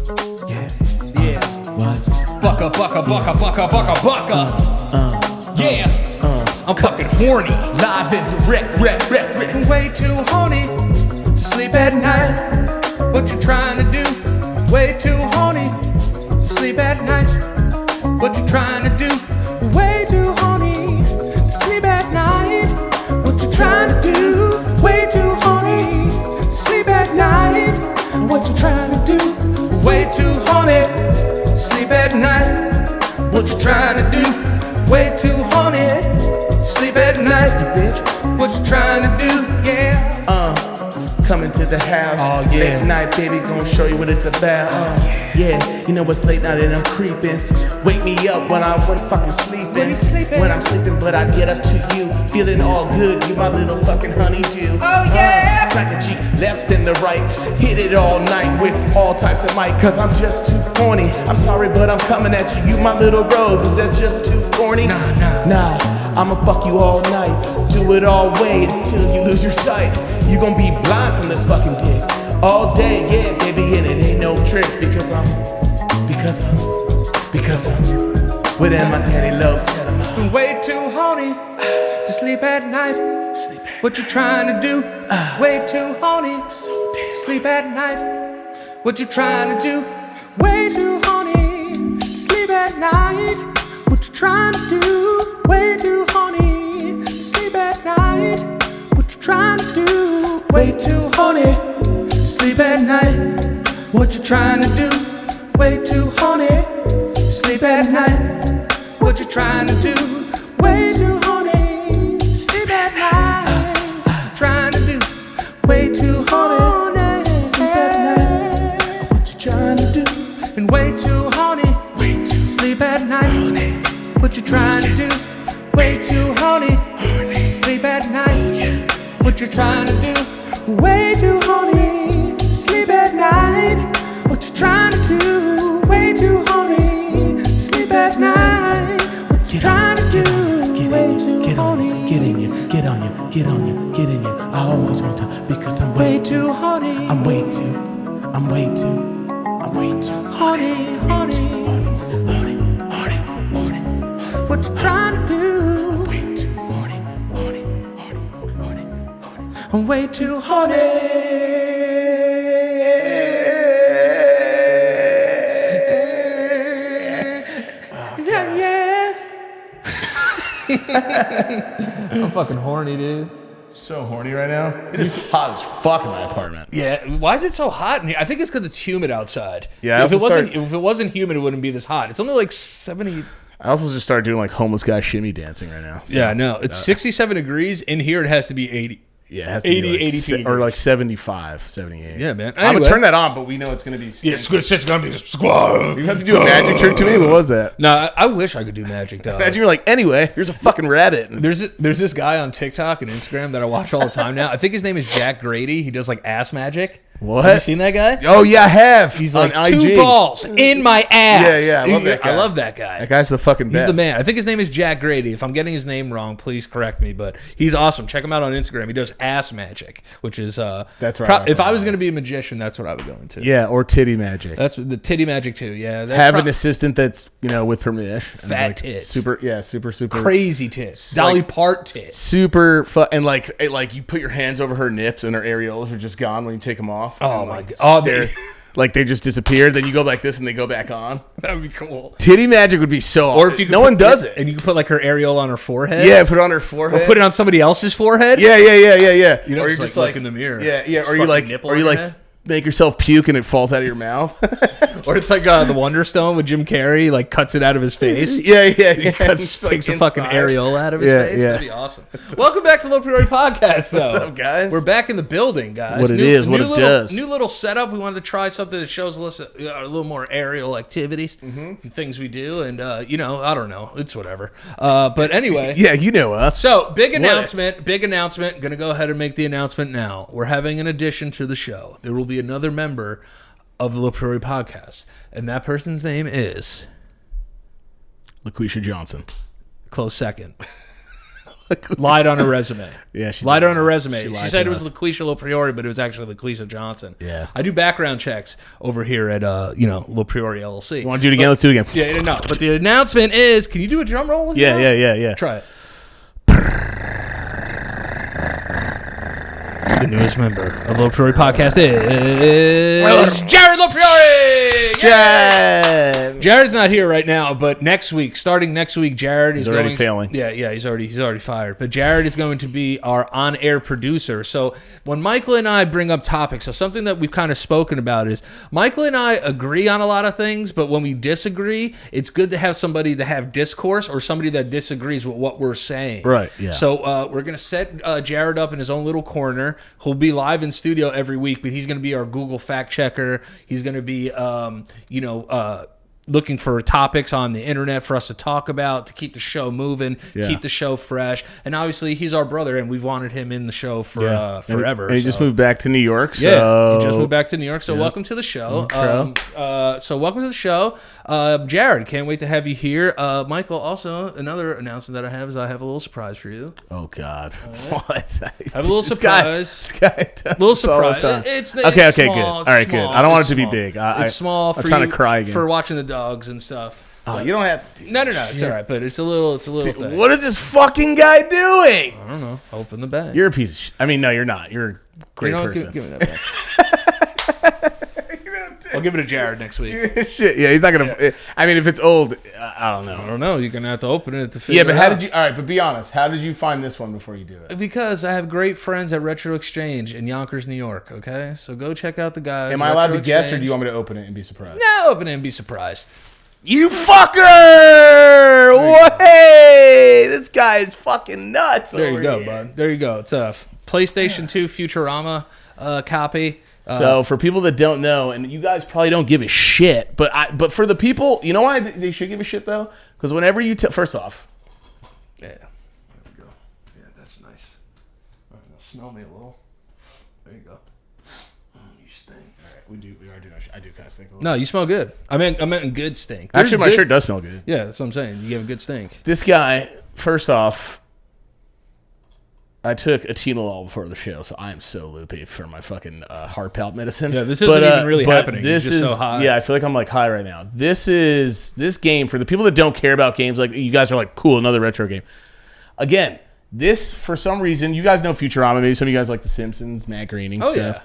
Yeah. What? Bucka, bucka, bucka, bucka, bucka, bucka. Yeah. I'm fucking horny. Live and direct, way too horny. Sleep at night. What you trying to do? Way too horny. Sleep at night. What you trying to do? Way too horny. Sleep at night. What you trying to do? Way too horny. Sleep at night. What you trying to do? Way too horny. Sleep at night. What you trying to do? Way too horny. Sleep at night, bitch. What you trying to do? Yeah. Coming to the house. Oh, yeah. Late night, baby, gonna show you what it's about. Yeah, you know it's late night and I'm creeping. Wake me up when I'm fucking sleeping. When he's sleeping. When I'm sleeping, but I get up to you. Feeling all good, you my little fucking honeydew. Oh, yeah. Smack the G, left and the right. Hit it all night with all types of mic. Cause I'm just too horny. I'm sorry, but I'm coming at you. You my little rose, is that just too corny? Nah, I'ma fuck you all night. Do it all way until you lose your sight. You gon' be blind from this fucking dick all day, yeah, baby, and it ain't no trick because I'm within my daddy love. Tell him Way too horny to sleep at night. sleep at What you trying to do? Way too horny. so damn. Sleep at night. What you trying to do? Way too horny. Sleep at night. What you trying to do? Way too horny. Sleep at night. What you trying to do? Way too horny. Sleep at night. What you trying to do? Way too horny. Sleep at night. What you trying to do? Way too horny. Sleep at night. What you trying to do? Way too horny. Sleep at night. What you trying to do? And way too horny. Sleep at night. What you trying to do? Way too horny. Sleep at night. What you trying to do? Way too horny. Sleep at night. What you trying to do? Way too horny. Sleep at night. What you trying to do? Way too horny. Get in you, get on you, get on you, get in you. I always want to because I'm Way too horny. I'm way too horny, horny. What you trying to do? I'm way too horny. Yeah. I'm fucking horny, dude. so horny right now. It is hot as fuck in my apartment. Yeah, why is it so hot in here? I think it's because it's humid outside. Yeah, if it wasn't humid, it wouldn't be this hot. It's only like 70. I also just started doing like homeless guy shimmy dancing right now. So, Yeah, no, it's 67 degrees. In here, it has to be 80. Yeah, it has to 80, be like 82 or like 75, 78. Yeah, man. I'm Anyway. gonna turn that on, but we know it's gonna be. Yeah, it's gonna be squad. You have to do a magic trick to me. What was that? No, I wish I could do magic, dog. Imagine you're like, anyway, here's a fucking rabbit. There's this guy on TikTok and Instagram that I watch all the time now. I think his name is Jack Grady. He does like ass magic. What? Have you seen that guy? Oh yeah, I have. He's on like IG. 2 balls in my ass. Yeah, I love that guy. I love that guy. That guy's the fucking He's best. the man. I think his name is Jack Grady. If I'm getting his name wrong, please correct me. But he's awesome. Check him out on Instagram. He does ass magic, which is That's right. if I was going to be a magician, that's what I would go into. Yeah, or titty magic. That's the titty magic too. Yeah, that's Have an assistant that's with permission. Fat like, tits. super crazy tits, Dolly Part tits. super and like you put your hands over her nips and her areolas are just gone when you take them off. Oh and, my like, god! Oh, they're like they just disappeared. Then you go like this and they go back on. that'd be cool. Titty magic would be so. Or if you could no one does it. and you can put like her areola on her forehead. Yeah, put it on her forehead. Or put it on somebody else's forehead. Yeah. You know, or just look in the mirror. Yeah. Or Fucking you like, nipple or on you your like head. make yourself puke and it falls out of your mouth. Or it's like the Wonder Stone with Jim Carrey. He, like cuts it out of his face. yeah. He takes a fucking areola out of his face. That'd be awesome. Welcome back to LoPriore Podcast, though. What's up, guys? We're back in the building, guys. What it is, what it does. New little setup. We wanted to try something that shows us a little more aerial activities and things we do. And, I don't know. It's whatever. But anyway. Yeah, you know us. So, big announcement. Going to go ahead and make the announcement now. We're having an addition to the show. There will be another member of the LoPriore Podcast. And that person's name is... LaQuisha Johnson. Close second. Lied on her resume. Yeah, she lied did. on her resume. She She, lied said to it was us. LaQuisha LoPriore, but it was actually LaQuisha Johnson. Yeah. I do background checks over here at LoPriore LLC. You want to do it again? Let's do it again. Yeah, no. But the announcement is, can you do a drum roll with that? Yeah. Try it. The newest member of LoPriore podcast is Jared LoPriore. Yeah. Jared's not here right now, but starting next week, Jared is already going, failing. Yeah, he's already fired. But Jared is going to be our on-air producer. So when Michael and I bring up topics, so something that we've kind of spoken about is Michael and I agree on a lot of things, but when we disagree, it's good to have somebody to have discourse or somebody that disagrees with what we're saying. Right, yeah. So we're gonna set Jared up in his own little corner. He'll be live in studio every week, but he's gonna be our Google fact checker. He's gonna be, looking for topics on the internet for us to talk about, to keep the show moving, keep the show fresh. And obviously, he's our brother, and we've wanted him in the show for forever. And he just moved back to New York. So. Yeah, he just moved back to New York. So welcome to the show. Welcome to the show. Jared, can't wait to have you here. Michael, also, another announcement that I have is I have a little surprise for you. Oh, God. What? I have a little surprise. This guy does Little this all the surprise. time. It's okay, small, good. All right, small. good. I don't want it It's to be small. big. It's small for I'm trying you to cry again. for watching the dogs and stuff. Oh, you don't have to. No, it's all right, but it's a little thing. What is this fucking guy doing? I don't know. Open the bag. You're a piece of shit. I mean, no, you're not. You're a great person. Give me that back. I'll give it to Jared next week. Shit, yeah, he's not gonna. I mean, if it's old, I don't know. I don't know. You're gonna have to open it to figure. Yeah, but it how out. did you? All right, but be honest. How did you find this one before you do it? Because I have great friends at Retro Exchange in Yonkers, New York. Okay, so go check out the guys. Am I allowed Retro to guess, or Exchange. do you want me to open it and be surprised? No, open it and be surprised. You fucker! Hey, this guy is fucking nuts. There you over go, here. bud. There you go. It's a PlayStation 2 Futurama copy. So for people that don't know, and you guys probably don't give a shit, but for the people, you know why they should give a shit though? Because whenever you first off, Yeah. There we go. Yeah, that's nice. All right, now smell me a little. There you go. You stink. all right, I do kind of stink a little. No, you smell good. I meant good stink. Actually, my There's shirt good- does smell good. Yeah, that's what I'm saying. You have a good stink. This guy, first off, I took a Atenolol before the show, so I am so loopy for my fucking heart palp medicine. Yeah, this isn't even really but happening. You're This just is so high. Yeah, I feel like I'm like high right now. This game for the people that don't care about games. Like you guys are like, cool, another retro game. Again, this for some reason, you guys know Futurama. Maybe some of you guys like The Simpsons, Matt Groening stuff. Yeah.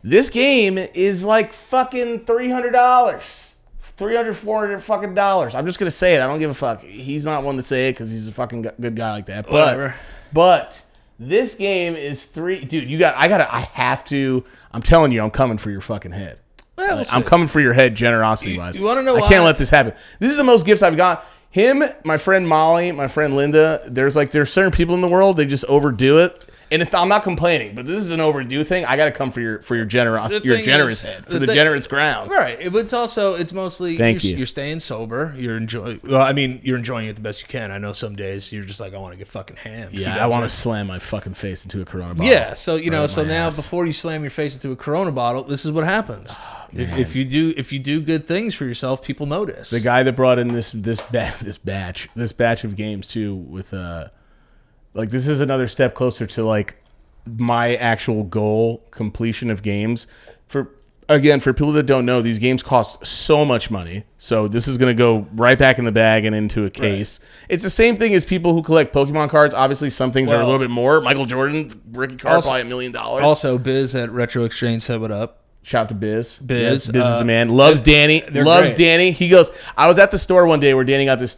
This game is like fucking $300. $400 fucking dollars. I'm just gonna say it. I don't give a fuck. He's not one to say it because he's a fucking good guy like that. Whatever. But this game is dude. I have to. I'm telling you, I'm coming for your fucking head. Well, I'm coming for your head, generosity wise. You wanna know I why? can't let this happen. This is the most gifts I've got. Him, my friend Molly, my friend Linda. There's certain people in the world they just overdo it. And I'm not complaining, but this is an overdue thing. I got to come for your generosity, your thing generous is, head, for the generous ground. Right. It's mostly Thank you. You're staying sober. You're enjoying. Well, I mean, you're enjoying it the best you can. I know some days you're just like, I want to get fucking hammed. Yeah, I want to slam my fucking face into a Corona bottle. Yeah. So Right so up my now ass. before you slam your face into a Corona bottle, this is what happens. If you do good things for yourself, people notice. The guy that brought in this batch of games too, with this is another step closer to like my actual goal completion of games. For people that don't know, these games cost so much money. So this is going to go right back in the bag and into a case. Right. It's the same thing as people who collect Pokemon cards. Obviously, some things are a little bit more. Michael Jordan, rookie card, probably $1 million. Also, Biz at Retro Exchange said what up. Shout out to Biz. Biz. Yes, Biz is the man. Loves Danny. Loves great. Danny. He goes, I was at the store one day where Danny got this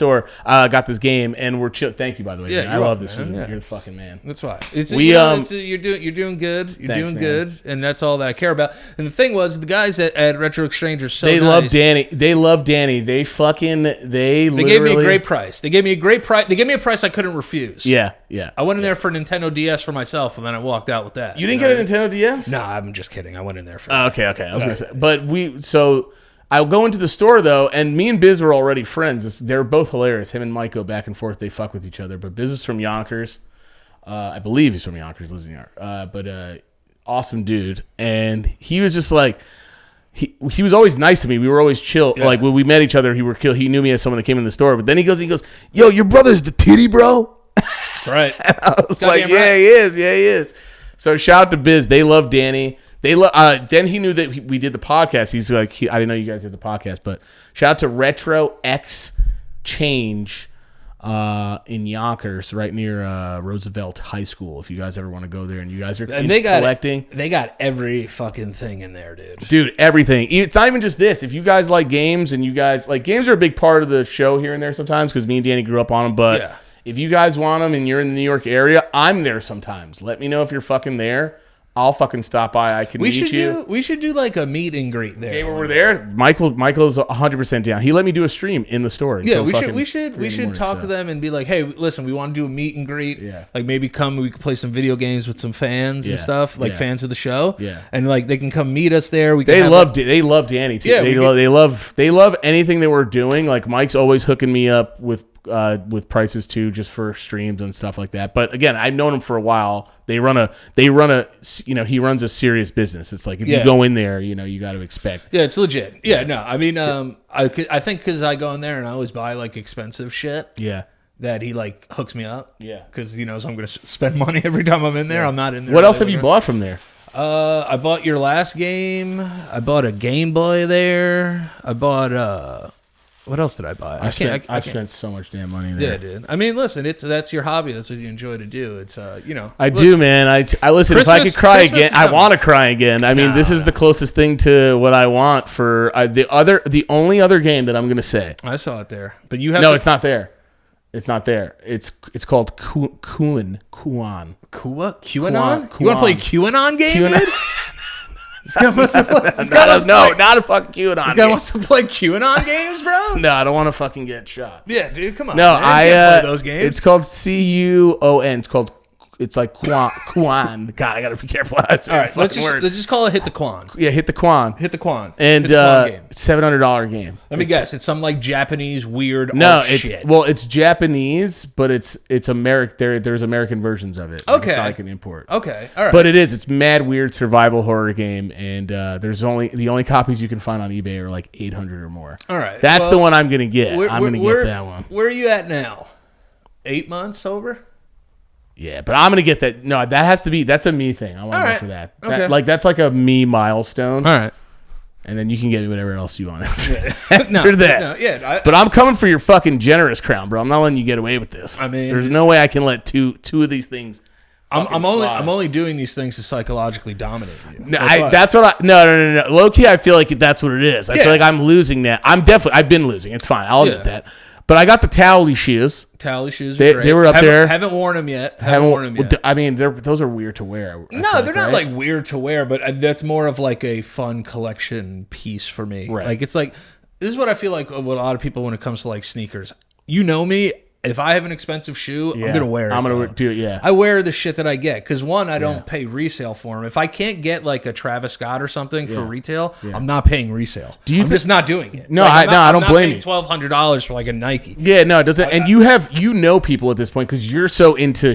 game, and we're chill. Thank you, by the way. Yeah, man. I you're love welcome, this. man. Yeah. You're the fucking man. That's why. You're doing good. You're Thanks, doing man. good, and that's all that I care about. And the thing was, the guys at Retro Exchange are so They nice. love Danny. They love Danny. They They gave me a great price. They gave me a great price. They gave me a price I couldn't refuse. Yeah. I went in there for a Nintendo DS for myself, and then I walked out with that. You didn't get a Nintendo DS? No, I'm just kidding. I went in there for Okay. I was gonna say, but I'll go into the store though, and me and Biz were already friends. They're both hilarious. Him and Mike go back and forth. They fuck with each other. But Biz is from Yonkers. I believe he's from Yonkers, lives in New York. But awesome dude, and he was just like. He was always nice to me. We were always chill. Yeah. Like when we met each other, he knew me as someone that came in the store. But then he goes, yo, your brother's the titty, bro. That's right. I was like, Goddamn yeah, right. he is. Yeah, he is. So shout out to Biz. They love Danny. They then he knew that we did the podcast. He's like, I didn't know you guys did the podcast, but shout out to Retro X Change in Yonkers, right near Roosevelt High School. If you guys ever want to go there, and you guys are collecting, they got every fucking thing in there, dude, everything. It's not even just this. If you guys like games, and you guys like games are a big part of the show here and there sometimes because me and Danny grew up on them. But Yeah. if you guys want them and you're in the New York area, I'm there sometimes. Let me know if you're fucking there. I'll fucking stop by. I can meet you. We should do like a meet and greet there. Day where we're there, Michael's 100% down. He let me do a stream in the store. Yeah, until we fucking should 3 in the morning, talk so. to them and be like, hey, listen, we want to do a meet and greet. Yeah. Like maybe come, we could play some video games with some fans and Yeah, stuff, like yeah. fans of the show. Yeah. And like they can come meet us there. We can They have, love Danny too. Yeah, they love anything that we're doing. Like Mike's always hooking me up with prices too, just for streams and stuff like that. But again, I've known him for a while. He runs a serious business. It's like if you go in there, you got to expect. Yeah, it's legit. Yeah, no, I mean, I think because I go in there and I always buy like expensive shit. Yeah. That he like hooks me up. Yeah. Because he knows I'm going to spend money every time I'm in there. I'm not in there. What else have you bought from there? I bought your last game. I bought a Game Boy there. I bought what else did I buy? I've spent so much damn money there. Yeah, dude. I mean, listen, that's your hobby. That's what you enjoy to do. It's I do, man. I listen. If I could cry Christmas again, is I coming. want to cry again. I mean, this is the closest thing to what I want for the only other game that I'm gonna say. I saw it there, but you have No, it's not there. It's not there. It's called Kuan. QAnon. Kuan. You want to play QAnon game? QAnon. Dude? This guy wants to play. Not a fucking QAnon. This guy wants to play QAnon games, bro. No, I don't want to fucking get shot. Yeah, dude, come on. No, man. I You can't play those games. It's called CUON. It's like Kuan. God, I gotta be careful how I say All this right, let's fucking word. just call it Hit the Quan. Yeah, hit the Quan. Hit the Quan. And Hit the Quan game. $700 game. Let me guess. It's some like Japanese weird No, art it's shit. it's Japanese, but it's American. There's American versions of it. Okay. so I can import. Okay, all right. But it's mad weird survival horror game, and there's the only copies you can find on eBay are like 800 or more. All right, that's well, the one I'm gonna get. I'm gonna where- get that one. Where are you at now? 8 months sober? Yeah, but I'm gonna get that. No, that has to be. That's a me thing. I want to All go right. for that. Okay. That's like a me milestone. All right. And then you can get me whatever else you want after No, that. no, yeah, But I'm coming for your fucking generous crown, bro. I'm not letting you get away with this. I mean- there's no way I can let two of these things. I'm slide. only doing these things to psychologically dominate you. No, why. that's what I. No. Low key, I feel like that's what it is. I Yeah. feel like I'm losing that. I've been losing. It's fine. I'll admit Yeah. that. But I got the towel shoes. Tally shoes. They- Are great. they were up haven't, there. Haven't worn them yet. Haven't worn them yet. I mean, those are weird to wear. I No, think, they're not right? like weird to wear, but that's more of like a fun collection piece for me. Right. Like it's like this is what I feel like with a lot of people when it comes to like sneakers. You know me. If I have an expensive shoe, I'm gonna wear it. I'm gonna though. do it. Yeah. I wear the shit that I get because one, I don't pay resale for them. If I can't get like a Travis Scott or something for retail, I'm not paying resale. I'm just not doing it. No, Like, I don't blame you. $1,200 for like a Nike. Yeah, no, it doesn't. And you know people at this point because you're so into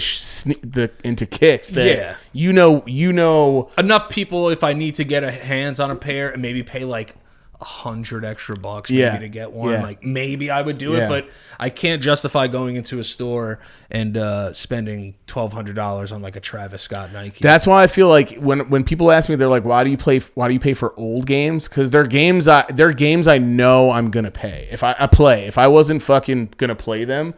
into kicks that Yeah. you know. Enough people if I need to get a hands on a pair and maybe pay like $100 extra maybe Yeah. to get one. Yeah. Like maybe I would do Yeah. it, but I can't justify going into a store and spending $1,200 on like a Travis Scott Nike. That's why I feel like when people ask me, they're like, "Why do you pay for old games?" Because they're games I know I'm gonna pay. If I wasn't fucking gonna play them,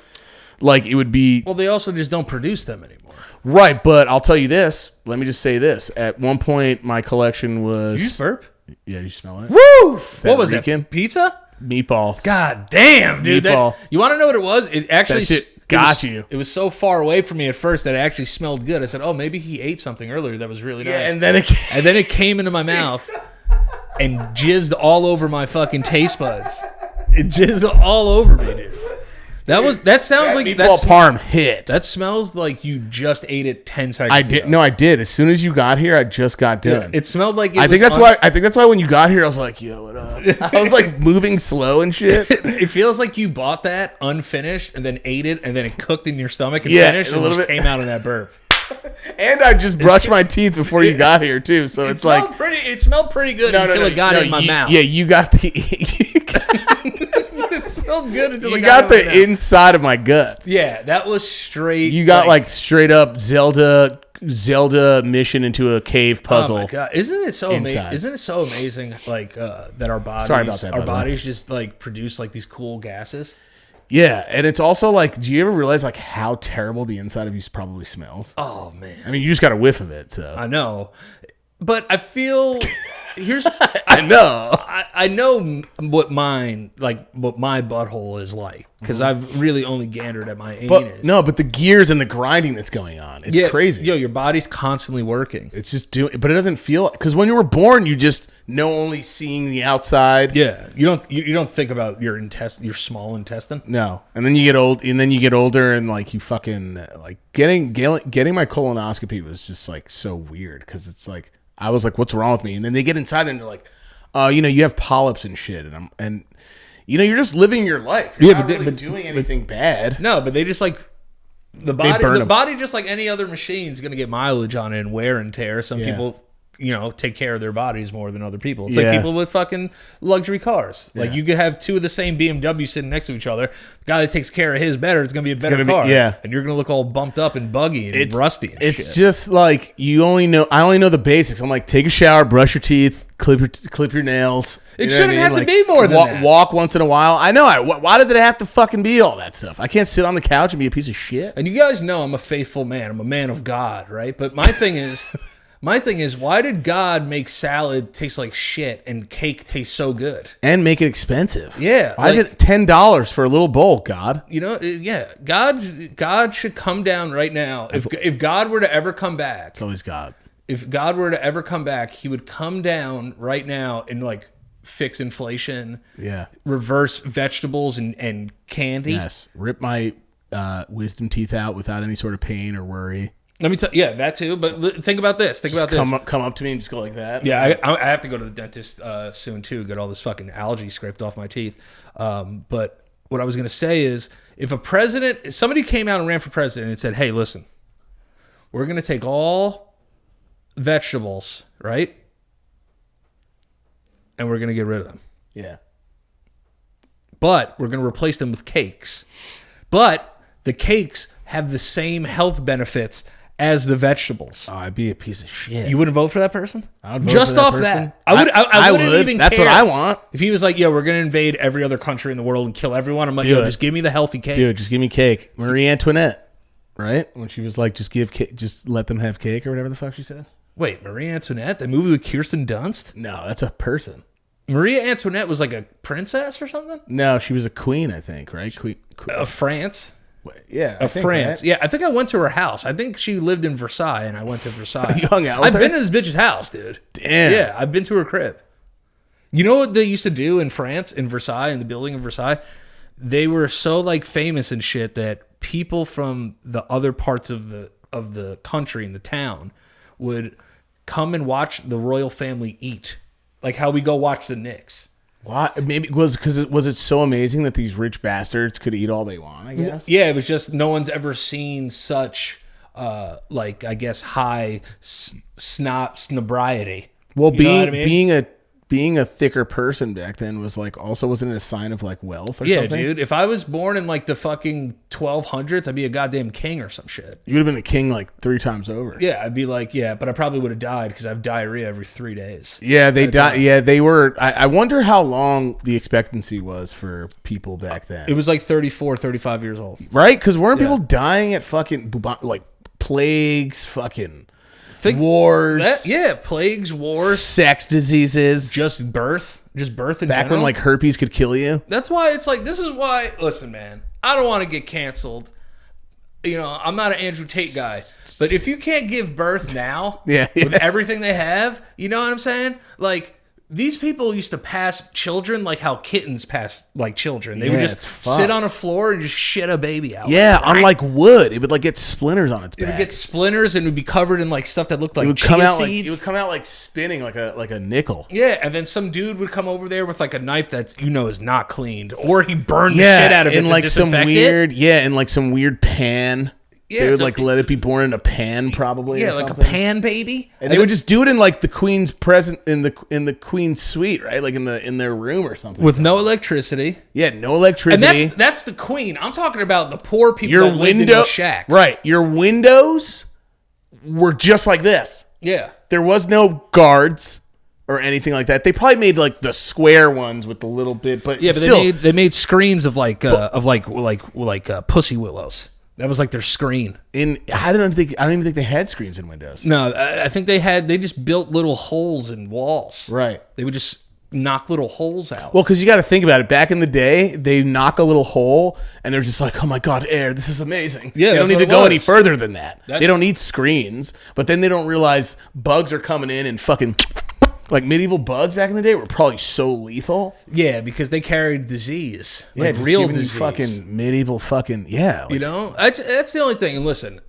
like it would be well, they also just don't produce them anymore. right. But I'll tell you this. Let me just say this. At one point, my collection was. Did you just burp? Yeah, you smell it. Woo! that What was Rican? that? Pizza? Meatballs. God damn, dude. Meatball. You want to know what it was? It actually That shit it got was- you. It was so far away from me at first that it actually smelled good. I said, "Oh, maybe he ate something earlier that was really nice." Yeah, and then it came into my mouth and jizzed all over my fucking taste buds. It jizzed all over me, dude. That sounds like meatball parm hit. that smells like you just ate it 10 seconds I ago. did. No, I did. As soon as you got here, I just got done. It smelled like I think that's why when you got here, I was like, "Yo, what up?" I was like moving slow and shit. It feels like you bought that unfinished and then ate it and then it cooked in your stomach and Yeah, finished a and little just bit. came out of that burp. And I just brushed my teeth before you got here too. So it's like It smelled pretty good until it got in my mouth. Yeah, you got the. felt good until You it got in my the mouth. inside of my gut. Yeah, that was straight. You got like straight up Zelda mission into a cave puzzle. Oh my god! Isn't it so amazing? Inside. Isn't it so amazing? Like that our bodies, Sorry about that, our by the way. bodies just like produce like these cool gases. Yeah, and it's also like, do you ever realize like how terrible the inside of you probably smells? Oh man, I mean, you just got a whiff of it, so I know, but I feel here's I know. I know what my butthole is like because I've really only gandered at my But anus. no, but the gears and the grinding that's going on, it's crazy. Yo, your body's constantly working. It's just doing, but it doesn't feel because when you were born, you just know only seeing the outside. Yeah, you don't think about your your small intestine. No, and then you get old, and then you get older, and like you fucking like getting my colonoscopy was just like so weird because it's like I was like, what's wrong with me? And then they get inside and they're like, you have polyps and shit, and you're just living your life. You're not really doing anything bad. No, but they just like the body just like any other machine is going to get mileage on it and wear and tear. Some people take care of their bodies more than other people. It's like people with fucking luxury cars. Like you could have two of the same BMW sitting next to each other. The guy that takes care of his better, it's going to be a better car. And you're going to look all bumped up and buggy and rusty and it's shit. just like I only know the basics. I'm like, take a shower, brush your teeth, clip your nails. It shouldn't have to be more than that. Walk once in a while. I know. Why does it have to fucking be all that stuff? I can't sit on the couch and be a piece of shit. And you guys know I'm a faithful man. I'm a man of God, right? But my thing is... why did God make salad taste like shit and cake taste so good? And make it expensive. Yeah. Why is it $10 for a little bowl, God? God should come down right now. If God were to ever come back, It's always God. if God were to ever come back, he would come down right now and like fix inflation, Yeah. reverse vegetables and candy. Yes. Rip my wisdom teeth out without any sort of pain or worry. Let me tell you, that too. But think about this. Come up to me and just go like that. Yeah, I have to go to the dentist soon too. Get all this fucking algae scraped off my teeth. But what I was gonna say is, if somebody came out and ran for president and said, "Hey, listen, we're gonna take all vegetables, right, and we're gonna get rid of them, Yeah. but we're gonna replace them with cakes, but the cakes have the same health benefits as the vegetables." Oh, I'd be a piece of shit. You wouldn't vote for that person? I would vote Just for that off person. that. I wouldn't would. even That's care. what I want. If he was like, "Yo, we're going to invade every other country in the world and kill everyone," I'm like, "Yo, just give me the healthy cake." Dude, just give me cake. Marie Antoinette, right? When she was like, just let them have cake or whatever the fuck she said. Wait, Marie Antoinette? The movie with Kirsten Dunst? No, that's a person. Maria Antoinette was like a princess or something? No, she was a queen, I think, right? Queen. Of France? Yeah. Of France. Yeah, I think I went to her house. I think she lived in Versailles, and I went to Versailles. You hung out with I've her? been to this bitch's house, dude. Damn. Yeah, I've been to her crib. You know what they used to do in France, in Versailles, in the building of Versailles? They were so like famous and shit that people from the other parts of the country and the town would come and watch the royal family eat, like how we go watch the Knicks. Why? Maybe was it so amazing that these rich bastards could eat all they want, I guess? Yeah, it was just no one's ever seen such like I guess high snobriety. Well, You know what I mean? being a thicker person back then was like also wasn't it a sign of like wealth or Yeah, something? dude. If I was born in like the fucking 1200s, I'd be a goddamn king or some shit. You would have been a king like 3 times over. Yeah, I'd be like, yeah, but I probably would have died because I have diarrhea every 3 days. Yeah, they died. Yeah, they were. I wonder how long the expectancy was for people back then. It was like 34, 35 years old. Right? Because weren't people dying at fucking like plagues, fucking wars, Plagues, wars, sex diseases, just birth in back general. when like herpes could kill you. That's why it's like, this is why, listen, man, I don't want to get canceled. You know, I'm not an Andrew Tate guy, but if you can't give birth now with everything they have, you know what I'm saying? Like, these people used to pass children like how kittens pass like children. They would just sit on a floor and just shit a baby out. Yeah, on like wood. It would like get splinters on its back. It would get splinters and it would be covered in like stuff that looked like it would chia come out seeds. like it would come out like spinning like a nickel. Yeah, and then some dude would come over there with like a knife that's is not cleaned, or he burned the shit out of it in to like some disinfect weird it. in like some weird pan. they would like let it be born in a pan, probably. Yeah, or like something. a pan baby. And they would just do it in like the queen's present in the queen's suite, right? Like in their room or something. With no electricity. Yeah, no electricity. And that's the queen. I'm talking about the poor people that lived in those shacks. Right. Your windows were just like this. Yeah. There was no guards or anything like that. They probably made like the square ones with the little bit, but yeah, but still, they made screens of pussy willows. That was like their screen. I don't even think they had screens in Windows. No, I think they just built little holes in walls. Right. They would just knock little holes out. Well, because you got to think about it. Back in the day, they knock a little hole, and they're just like, "Oh my god, air! This is amazing." Yeah, they don't need to go any further than that. They don't need screens, but then they don't realize bugs are coming in and fucking like medieval bugs back in the day were probably so lethal. Yeah, because they carried disease, Yeah, like just real giving you disease. fucking medieval fucking yeah. Like, You know, that's the only thing. And listen,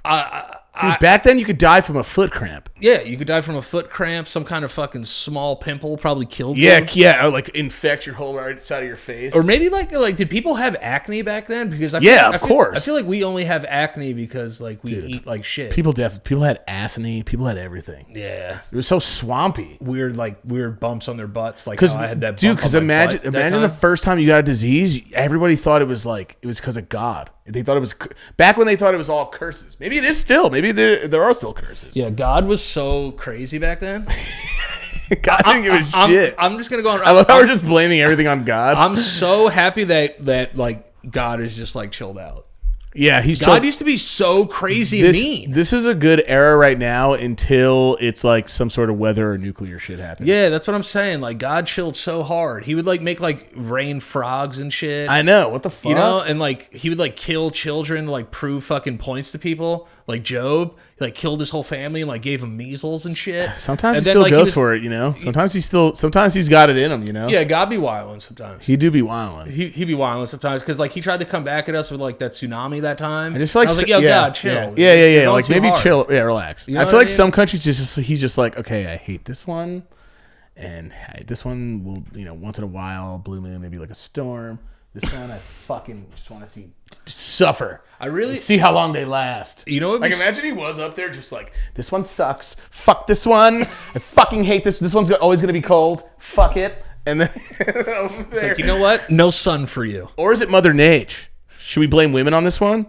dude, back then you could die from a foot cramp. yeah, you could die from a foot cramp, some kind of fucking small pimple probably killed Yeah, them. yeah, or like infect your whole right side of your face. Or maybe like did people have acne back then? Because I course. I feel like we only have acne because like we eat like shit. people had acne. People had everything. Yeah, It was so swampy. weird bumps on their butts. Like Because how I had that. dude, bump because on my imagine butt that imagine the time. first time you got a disease, everybody thought it was because of God. They thought it was back when they thought it was all curses. Maybe it is still. Maybe there are still curses. Yeah, God was so crazy back then. God didn't give a shit. I'm just gonna go on. I love how we're just blaming everything on God. I'm so happy that like God is just like chilled out. Yeah, he's God used to be so crazy and mean. This is a good era right now until it's like some sort of weather or nuclear shit happens. Yeah, that's what I'm saying. Like God chilled so hard. He would like make like rain frogs and shit. I know. What the fuck? You know, and like he would like kill children to like prove fucking points to people. Like Job, he like killed his whole family and like gave him measles and shit. Sometimes and he still goes for it, you know. Sometimes he's got it in him, you know. Yeah, God be wildin' sometimes. He do be wildin'. He be wildin' sometimes because like he tried to come back at us with like that tsunami that time. I just feel like I was like, yo, God, chill. Yeah. You're going Like too maybe hard. chill. Yeah, relax. You know I what feel I like mean? some countries he's just like, okay, I hate this one, and this one will, once in a while, blue moon, maybe like a storm. This one I fucking just want to see suffer. I really and see how long they last. You know what? Like imagine he was up there just like, this one sucks. Fuck this one. I fucking hate this. This one's always gonna be cold. Fuck it. And then over It's there. like, you know what? No sun for you. Or is it Mother Nature? Should we blame women on this one?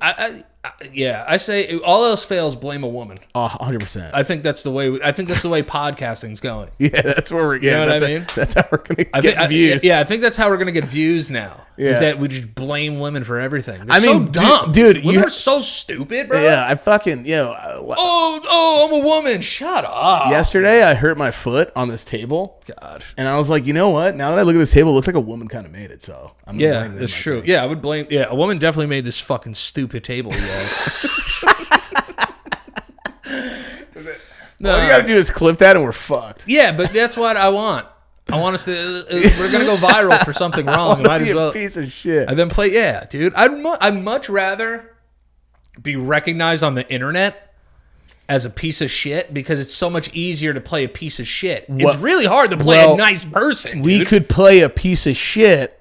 Yeah, I say all else fails, blame a woman. 100%. I think that's the way. Podcasting's going. Yeah, that's where we're. Yeah, know what that's I mean? That's how we're gonna I get think, views. I think that's how we're gonna get views now. Yeah. Is that we just blame women for everything? They're I mean, so dumb, dude, Women are so stupid, bro. Yeah, I fucking Oh, I'm a woman. Shut up. Yesterday, I hurt my foot on this table. God. And I was like, you know what? Now that I look at this table, it looks like a woman kind of made it. So I'm gonna blame them, that's I true. think. Yeah, I would blame. Yeah, a woman definitely made this fucking stupid table. Yeah. All you gotta do is clip that, and we're fucked. Yeah, but that's what I want. I want us to. We're gonna go viral for something wrong. Might Be as well. a piece of shit. And then play. Yeah, dude. I'd much rather be recognized on the internet as a piece of shit because it's so much easier to play a piece of shit. It's really hard to play a nice person. We dude. could play a piece of shit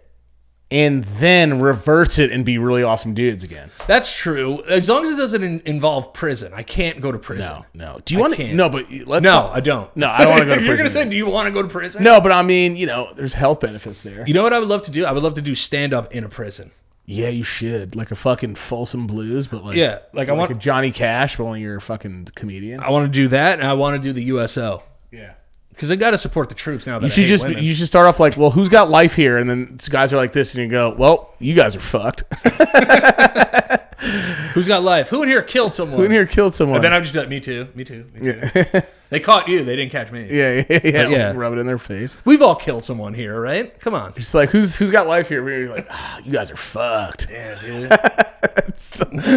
and then reverse it and be really awesome dudes again. That's true. As long as it doesn't involve prison. I can't go to prison. No. Do you want to? No, but let's. No, I don't. No, I don't want to go to prison. You're gonna say, do you want to go to prison? No, but I mean, there's health benefits there. You know what I would love to do? I would love to do stand up in a prison. Yeah, you should. Like a fucking Folsom Blues, but like I want a Johnny Cash, but only you're a fucking comedian. I want to do that, and I want to do the USO. Yeah. Because they got to support the troops now. That You should start off like, well, who's got life here? And then guys are like this, and you go, well, you guys are fucked. Who's got life? Who in here killed someone? Who in here killed someone? And then I'm just like, me too. Yeah. They caught you. They didn't catch me. Yeah. Rub it in their face. We've all killed someone here, right? Come on. It's like, who's got life here? We're like, you guys are fucked. Yeah, dude.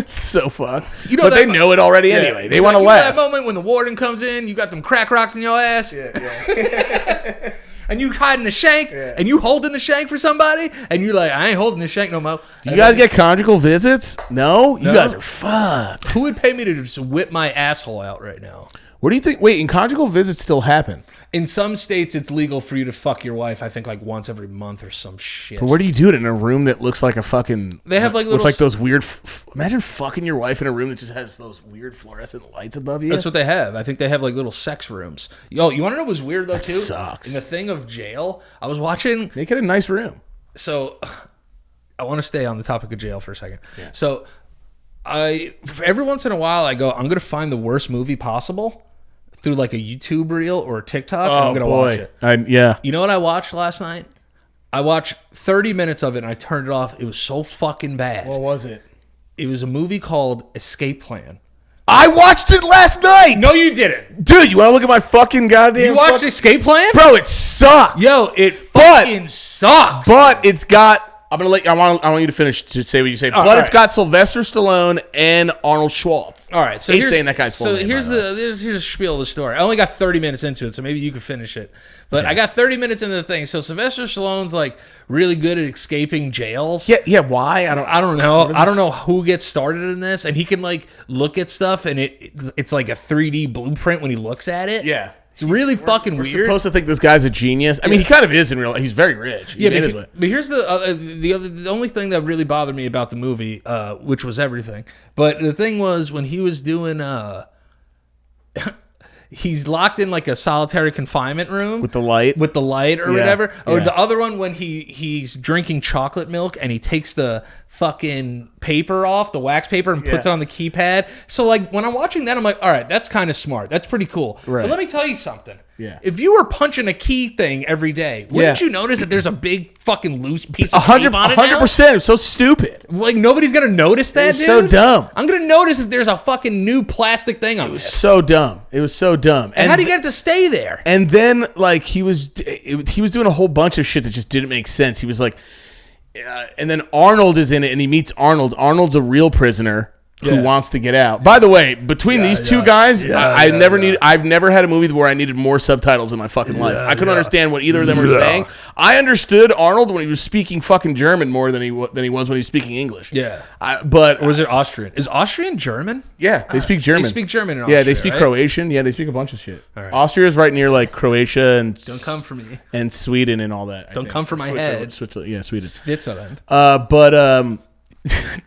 so fucked. But they know it already anyway. They want to you laugh. Know that moment when the warden comes in, you got them crack rocks in your ass. Yeah. And you hiding the shank, and you holding the shank for somebody, and you're like, I ain't holding the shank no more. Do you guys get conjugal visits? No? You guys are fucked. Who would pay me to just whip my asshole out right now? What do you think? Wait, and conjugal visits still happen? In some states, it's legal for you to fuck your wife. I think like once every month or some shit. But where do you do it? In a room that looks like a fucking... They have like with little... like those weird... imagine fucking your wife in a room that just has those weird fluorescent lights above you. That's what they have. I think they have like little sex rooms. Yo, you want to know what was weird though too? Sucks. In the thing of jail, I was watching... Make it a nice room. So, I want to stay on the topic of jail for a second. Yeah. So, every once in a while, I go, I'm going to find the worst movie possible through like a YouTube reel or a TikTok, and I'm going to watch it. Yeah. You know what I watched last night? I watched 30 minutes of it, and I turned it off. It was so fucking bad. What was it? It was a movie called Escape Plan. I watched it last night! No, you didn't. Dude, you want to look at my fucking goddamn... You watched Escape Plan? Bro, it sucked. Yo, it fucking sucks. But it's got... I'm gonna let you, I want you to finish to say what you say. But it's got Sylvester Stallone and Arnold Schwartz. All right, so here's saying that guy's full name, here's the spiel of the story. I only got 30 minutes into it, so maybe you could finish it. But I got 30 minutes into the thing. So Sylvester Stallone's like really good at escaping jails. Yeah. Why? I don't know. I don't know who gets started in this, and he can like look at stuff, and it's like a 3D blueprint when he looks at it. Yeah. It's really fucking weird. We're supposed to think this guy's a genius. I mean, he kind of is in real life. He's very rich. But here's the only thing that really bothered me about the movie, which was everything. But the thing was when he was doing, he's locked in like a solitary confinement room with the light or whatever. Or the other one when he's drinking chocolate milk and he takes the fucking paper off, the wax paper, and puts it on the keypad. So like when I'm watching that, I'm like, all right, that's kind of smart. That's pretty cool. Right. But let me tell you something. Yeah. If you were punching a key thing every day, wouldn't you notice that there's a big fucking loose piece of tape on it now? 100%. It's so stupid. Like nobody's gonna notice that, dude. So dumb. I'm gonna notice if there's a fucking new plastic thing on it. So dumb. It was so dumb. And how do you get it to stay there? And then like he was doing a whole bunch of shit that just didn't make sense. He was like, and then Arnold is in it, and he meets Arnold. Arnold's a real prisoner who wants to get out. By the way, between these two guys, I've never had a movie where I needed more subtitles in my fucking life. I couldn't understand what either of them were saying. I understood Arnold when he was speaking fucking German more than he was when he was speaking English. Yeah. But or was it Austrian? Is Austrian German? Yeah, they speak German. They speak German in Austria. Yeah, they speak Croatian. Yeah, they speak a bunch of shit. Right. Austria is right near like Croatia and don't come for me. And Sweden and all that. Don't come for my head. Sweden. Switzerland. But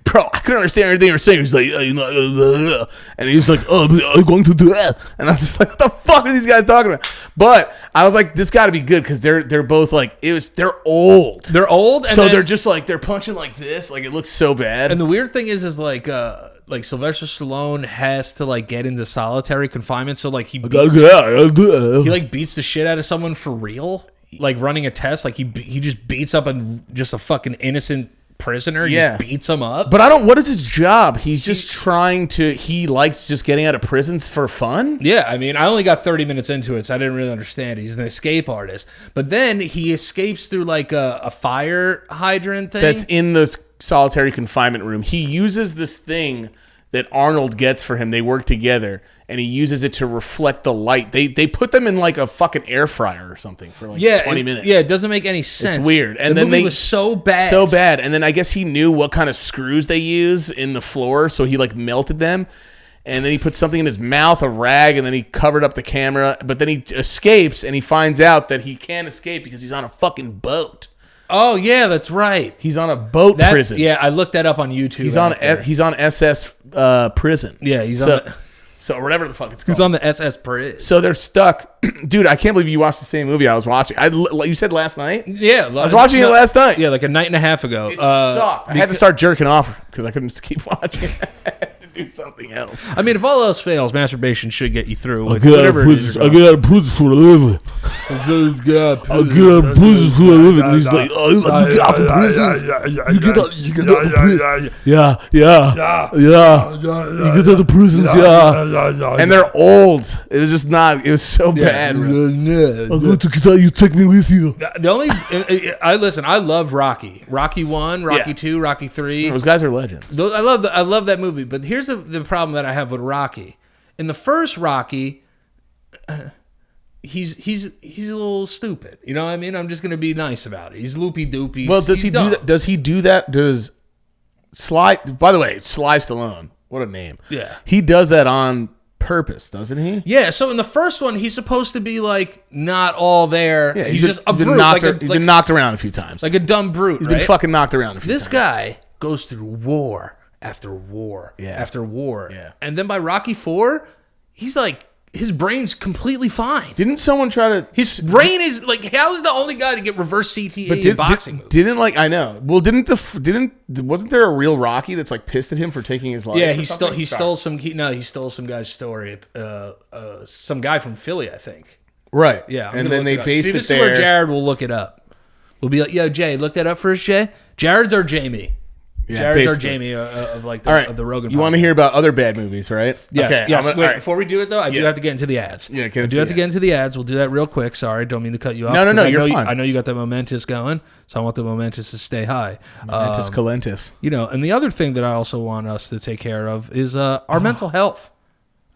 bro, I couldn't understand everything they were saying. He was like, and he was like, "Oh, I'm going to do that," and I was just like, "What the fuck are these guys talking about?" But I was like, "This got to be good because they're both like they're old. They're old, so they're just like they're punching like this. Like it looks so bad." And the weird thing is like Sylvester Stallone has to like get into solitary confinement, so like he beats the shit out of someone for real, like running a test. Like he just beats up just a fucking innocent prisoner. Just beats him up. But what is his job? He likes just getting out of prisons for fun? Yeah, I mean, I only got 30 minutes into it, so I didn't really understand. He's an escape artist. But then he escapes through like a fire hydrant thing. That's in the solitary confinement room. He uses this thing that Arnold gets for him. They work together, and he uses it to reflect the light. They put them in like a fucking air fryer or something for like 20 minutes. Yeah, it doesn't make any sense. It's weird. And the movie was so bad. So bad. And then I guess he knew what kind of screws they use in the floor, so he like melted them. And then he put something in his mouth, a rag, and then he covered up the camera. But then he escapes, and he finds out that he can't escape because he's on a fucking boat. Oh yeah, that's right. He's on a boat prison. Yeah, I looked that up on YouTube. He's on SS prison. Yeah, he's so whatever the fuck it's called. He's on the SS prison. So they're stuck, dude. I can't believe you watched the same movie I was watching. You said last night? Yeah, I was watching it last night. Yeah, like a night and a half ago. It sucked. I had to start jerking off because I couldn't keep watching. Do something else. I mean, if all else fails, masturbation should get you through. I get out of prison for a living. I get out of prison for a living. And he's like, "Oh, you get out of prison. You get out of prison. Yeah. You get out of prisons, yeah." And they're old. It was just not. It was so bad. I'm going to get out. You take me with you. The only I love Rocky. Rocky 1, Rocky 2, Rocky 3. Those guys are legends. I love that movie. But here's the problem that I have with Rocky. In the first Rocky, he's a little stupid. You know what I mean? I'm just gonna be nice about it. He's loopy doopy. Well, does he do that? Does he do that? Does Sly? By the way, Sly Stallone. What a name. Yeah. He does that on purpose, doesn't he? Yeah, so in the first one, he's supposed to be like not all there. Yeah, he's just a been brute. he's been knocked around a few times. Like a dumb brute, He's been fucking knocked around a few times. This guy goes through war after war after war. Yeah. And then by Rocky 4, he's like, his brain's completely fine. Didn't someone try to... His brain is like, how's the only guy to get reverse CTA in boxing movies? Didn't like, I know. Well, wasn't there a real Rocky that's like pissed at him for taking his life? Yeah, he stole some guy's story. Some guy from Philly, I think. Right. Yeah. And then they based it there. This is where Jared will look it up. We'll be like, yo, Jay, look that up for us, Jay. Jared's our Jamie. Yeah, Jared's our basically. Jamie of like All the Rogan. You want to hear about other bad movies, right? Yes. Okay, Yes. all Wait, right. before we do it though, I do have to get into the ads. Yeah, I do have to get into the ads. We'll do that real quick. Sorry, don't mean to cut you off. No, you're fine. fine. I know you got the momentous going, so I want the momentous to stay high. Momentous Calentus. You know, and the other thing that I also want us to take care of is our mental health.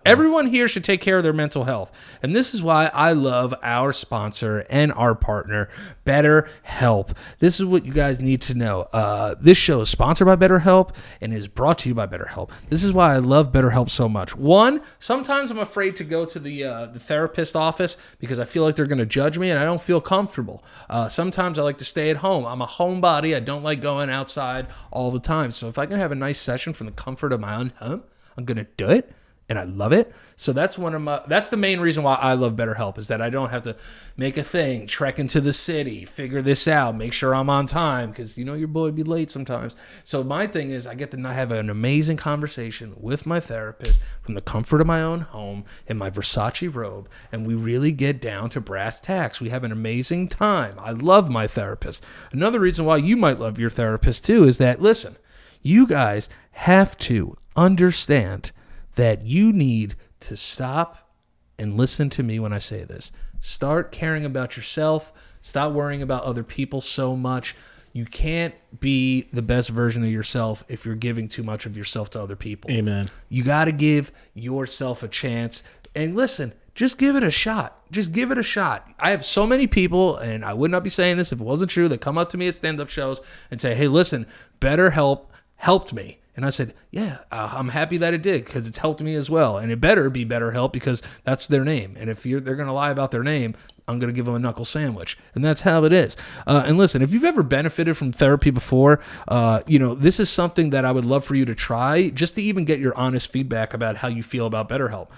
Everyone here should take care of their mental health. And this is why I love our sponsor and our partner, BetterHelp. This is what you guys need to know. This show is sponsored by BetterHelp and is brought to you by BetterHelp. This is why I love BetterHelp so much. One, sometimes I'm afraid to go to the therapist office because I feel like they're going to judge me and I don't feel comfortable. Sometimes I like to stay at home. I'm a homebody. I don't like going outside all the time. So if I can have a nice session from the comfort of my own home, I'm going to do it. And I love it. So that's that's the main reason why I love BetterHelp, is that I don't have to make a thing, trek into the city, figure this out, make sure I'm on time, because you know your boy be late sometimes. So my thing is I get to have an amazing conversation with my therapist from the comfort of my own home in my Versace robe, and we really get down to brass tacks. We have an amazing time. I love my therapist. Another reason why you might love your therapist too is that, listen, you guys have to understand that you need to stop and listen to me when I say this. Start caring about yourself. Stop worrying about other people so much. You can't be the best version of yourself if you're giving too much of yourself to other people. Amen. You got to give yourself a chance. And listen, just give it a shot. Just give it a shot. I have so many people, and I would not be saying this if it wasn't true, that come up to me at stand-up shows and say, hey, listen, BetterHelp helped me. And I said, yeah, I'm happy that it did because it's helped me as well. And it better be BetterHelp because that's their name. And if they're going to lie about their name, I'm going to give them a knuckle sandwich. And that's how it is. And listen, if you've ever benefited from therapy before, this is something that I would love for you to try just to even get your honest feedback about how you feel about BetterHelp.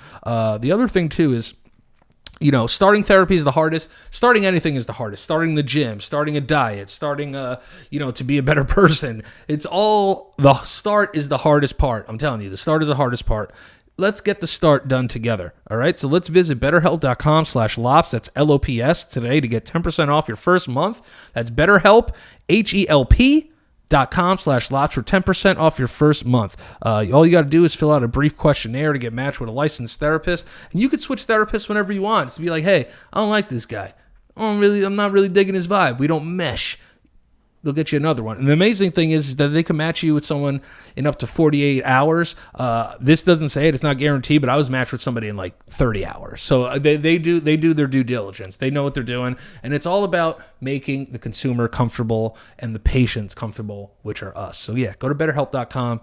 The other thing, too, is, starting therapy is the hardest. Starting anything is the hardest. Starting the gym, starting a diet, starting, to be a better person. The start is the hardest part. I'm telling you, the start is the hardest part. Let's get the start done together. All right. So let's visit betterhelp.com/lops. That's LOPS today to get 10% off your first month. That's BetterHelp, HELP.com/lops for 10% off your first month. All you got to do is fill out a brief questionnaire to get matched with a licensed therapist, and you can switch therapists whenever you want. To be like, hey, I don't like this guy. I'm not really digging his vibe. We don't mesh. They'll get you another one. And the amazing thing is that they can match you with someone in up to 48 hours. This doesn't say it. It's not guaranteed, but I was matched with somebody in like 30 hours. So they do their due diligence. They know what they're doing. And it's all about making the consumer comfortable and the patients comfortable, which are us. So yeah, go to betterhelp.com.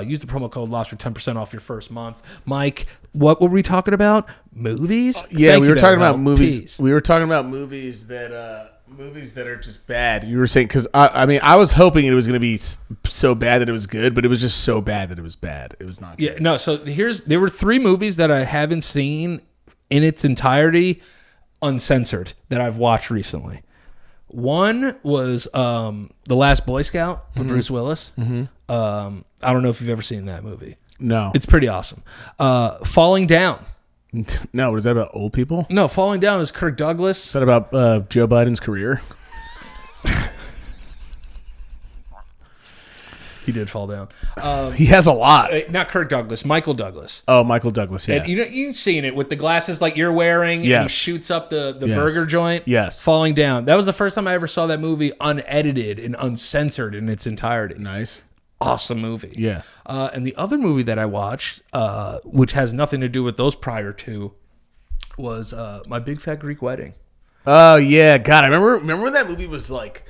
Use the promo code LOPS for 10% off your first month. Mike, what were we talking about? Movies? Yeah, Thank we you, were talking BetterHelp. about movies. Peace. We were talking about movies that are just bad. You were saying, because I was hoping it was going to be so bad that it was good, but it was just so bad that it was bad. It was not good. Yeah, no, so there were 3 movies that I haven't seen in its entirety uncensored that I've watched recently. One was The Last Boy Scout with Bruce Willis. Mm-hmm. I don't know if you've ever seen that movie. No. It's pretty awesome. Falling Down. No, is that about old people? No, Falling Down is Kirk Douglas. Is that about Joe Biden's career? He did fall down. He has a lot. Not Kirk Douglas, Michael Douglas. Oh, Michael Douglas, yeah. And you've seen it with the glasses like you're wearing, Yes. and he shoots up the Yes. burger joint. Yes. Falling Down. That was the first time I ever saw that movie unedited and uncensored in its entirety. Nice. Awesome movie. Yeah. And the other movie that I watched, which has nothing to do with those prior two, was My Big Fat Greek Wedding. Oh, yeah. God, I remember when that movie was like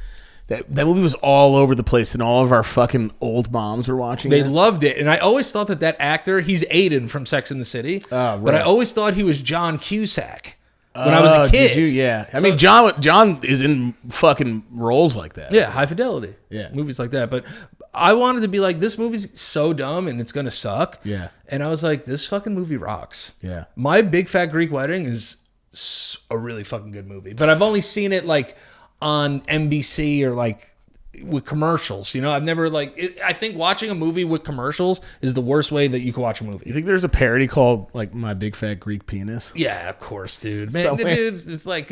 That movie was all over the place, and all of our fucking old moms were watching They it. loved it. And I always thought that actor, he's Aiden from Sex and the City. Oh, right. But I always thought he was John Cusack when I was a kid. Did you? Yeah. I mean, John is in fucking roles like that. Yeah, High Fidelity. Yeah. Movies like that. But I wanted to be like, this movie's so dumb and it's going to suck. Yeah. And I was like, this fucking movie rocks. Yeah. My Big Fat Greek Wedding is a really fucking good movie. But I've only seen it like on NBC or like with commercials. You know, I've never like, I think watching a movie with commercials is the worst way that you can watch a movie. You think there's a parody called like My Big Fat Greek Penis? Yeah, of course, dude. Man, Somewhere. dude, it's like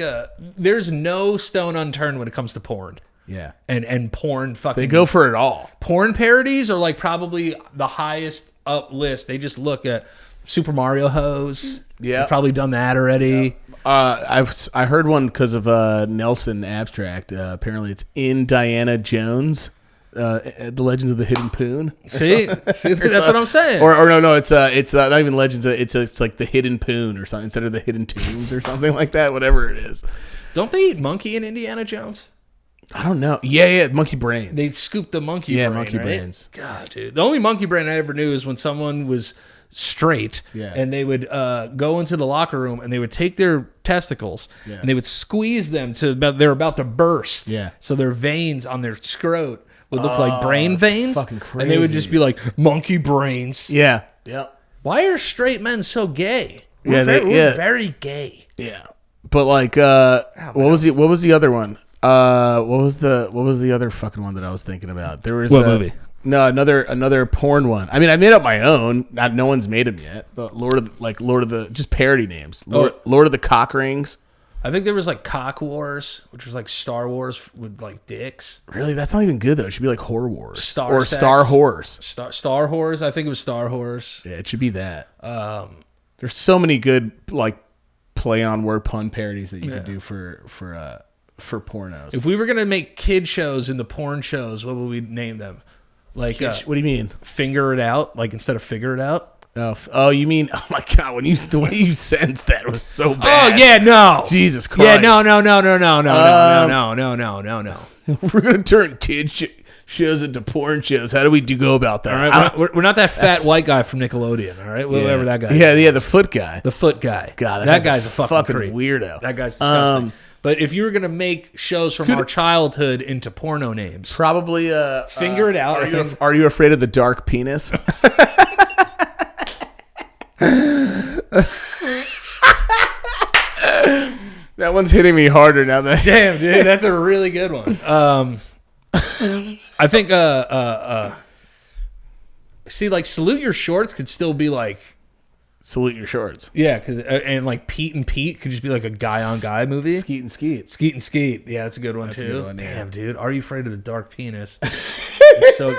there's no stone unturned when it comes to porn. Yeah. And porn fucking They go for it all. porn parodies are like probably the highest up list. They just look at Super Mario Hose. Yeah. You've probably done that already. I heard one because of Nelson Abstract. Apparently, it's in Diana Jones, The Legends of the Hidden Poon. See, that's what I'm saying. Or no, it's not even Legends. It's like the Hidden Poon or something instead of the Hidden Tombs or something like that. Whatever it is. Don't they eat monkey in Indiana Jones? I don't know. Yeah, monkey brains. They scoop the monkey Yeah, brain, monkey right? brains. God, dude. The only monkey brain I ever knew is when someone was straight and they would go into the locker room and they would take their testicles and they would squeeze them to they're about to burst. Yeah. So their veins on their scrot would look like brain veins. fucking And they would crazy. just be like, monkey brains. Yeah. Yeah. Why are straight men so gay? Yeah, We're very gay. Yeah. But like what was the other one? What was the other fucking one that I was thinking about? There was What movie? No, another porn one. I mean, I made up my own. No one's made them yet. But Lord of the just parody names. Lord of the Cock Rings. I think there was like Cock Wars, which was like Star Wars with like dicks. Really, that's not even good though. It should be like Horror Wars Star Sex. Star Horse. Star Wars. I think it was Star Horse. Yeah, it should be that. There's so many good like play on word pun parodies that you could do for pornos. If we were gonna make kid shows into porn shows, what would we name them? Like, What do you mean? Figure It Out, like instead of Figure It Out. Oh, you mean? Oh my God! The way you sensed that was so bad. Oh yeah, no. Jesus Christ! Yeah, no. We're gonna turn kid shows into porn shows. How do we go about that? All right, we're not that fat white guy from Nickelodeon. All right, whatever that guy. Yeah, the foot guy. The foot guy. God, that guy's a fucking creep. weirdo. That guy's disgusting. But if you were gonna make shows from our childhood into porno names, Probably Figure It Out. Are you afraid of the dark penis? That one's hitting me harder now. Damn, dude, that's a really good one. I think see, like, Salute Your Shorts could still be like, Salute Your Shorts. yeah, and like Pete and Pete could just be like a guy on guy movie. Skeet and Skeet. Skeet and Skeet, yeah, that's a good one That's a too. good one, yeah. Damn, dude, Are You Afraid of the Dark Penis? It's so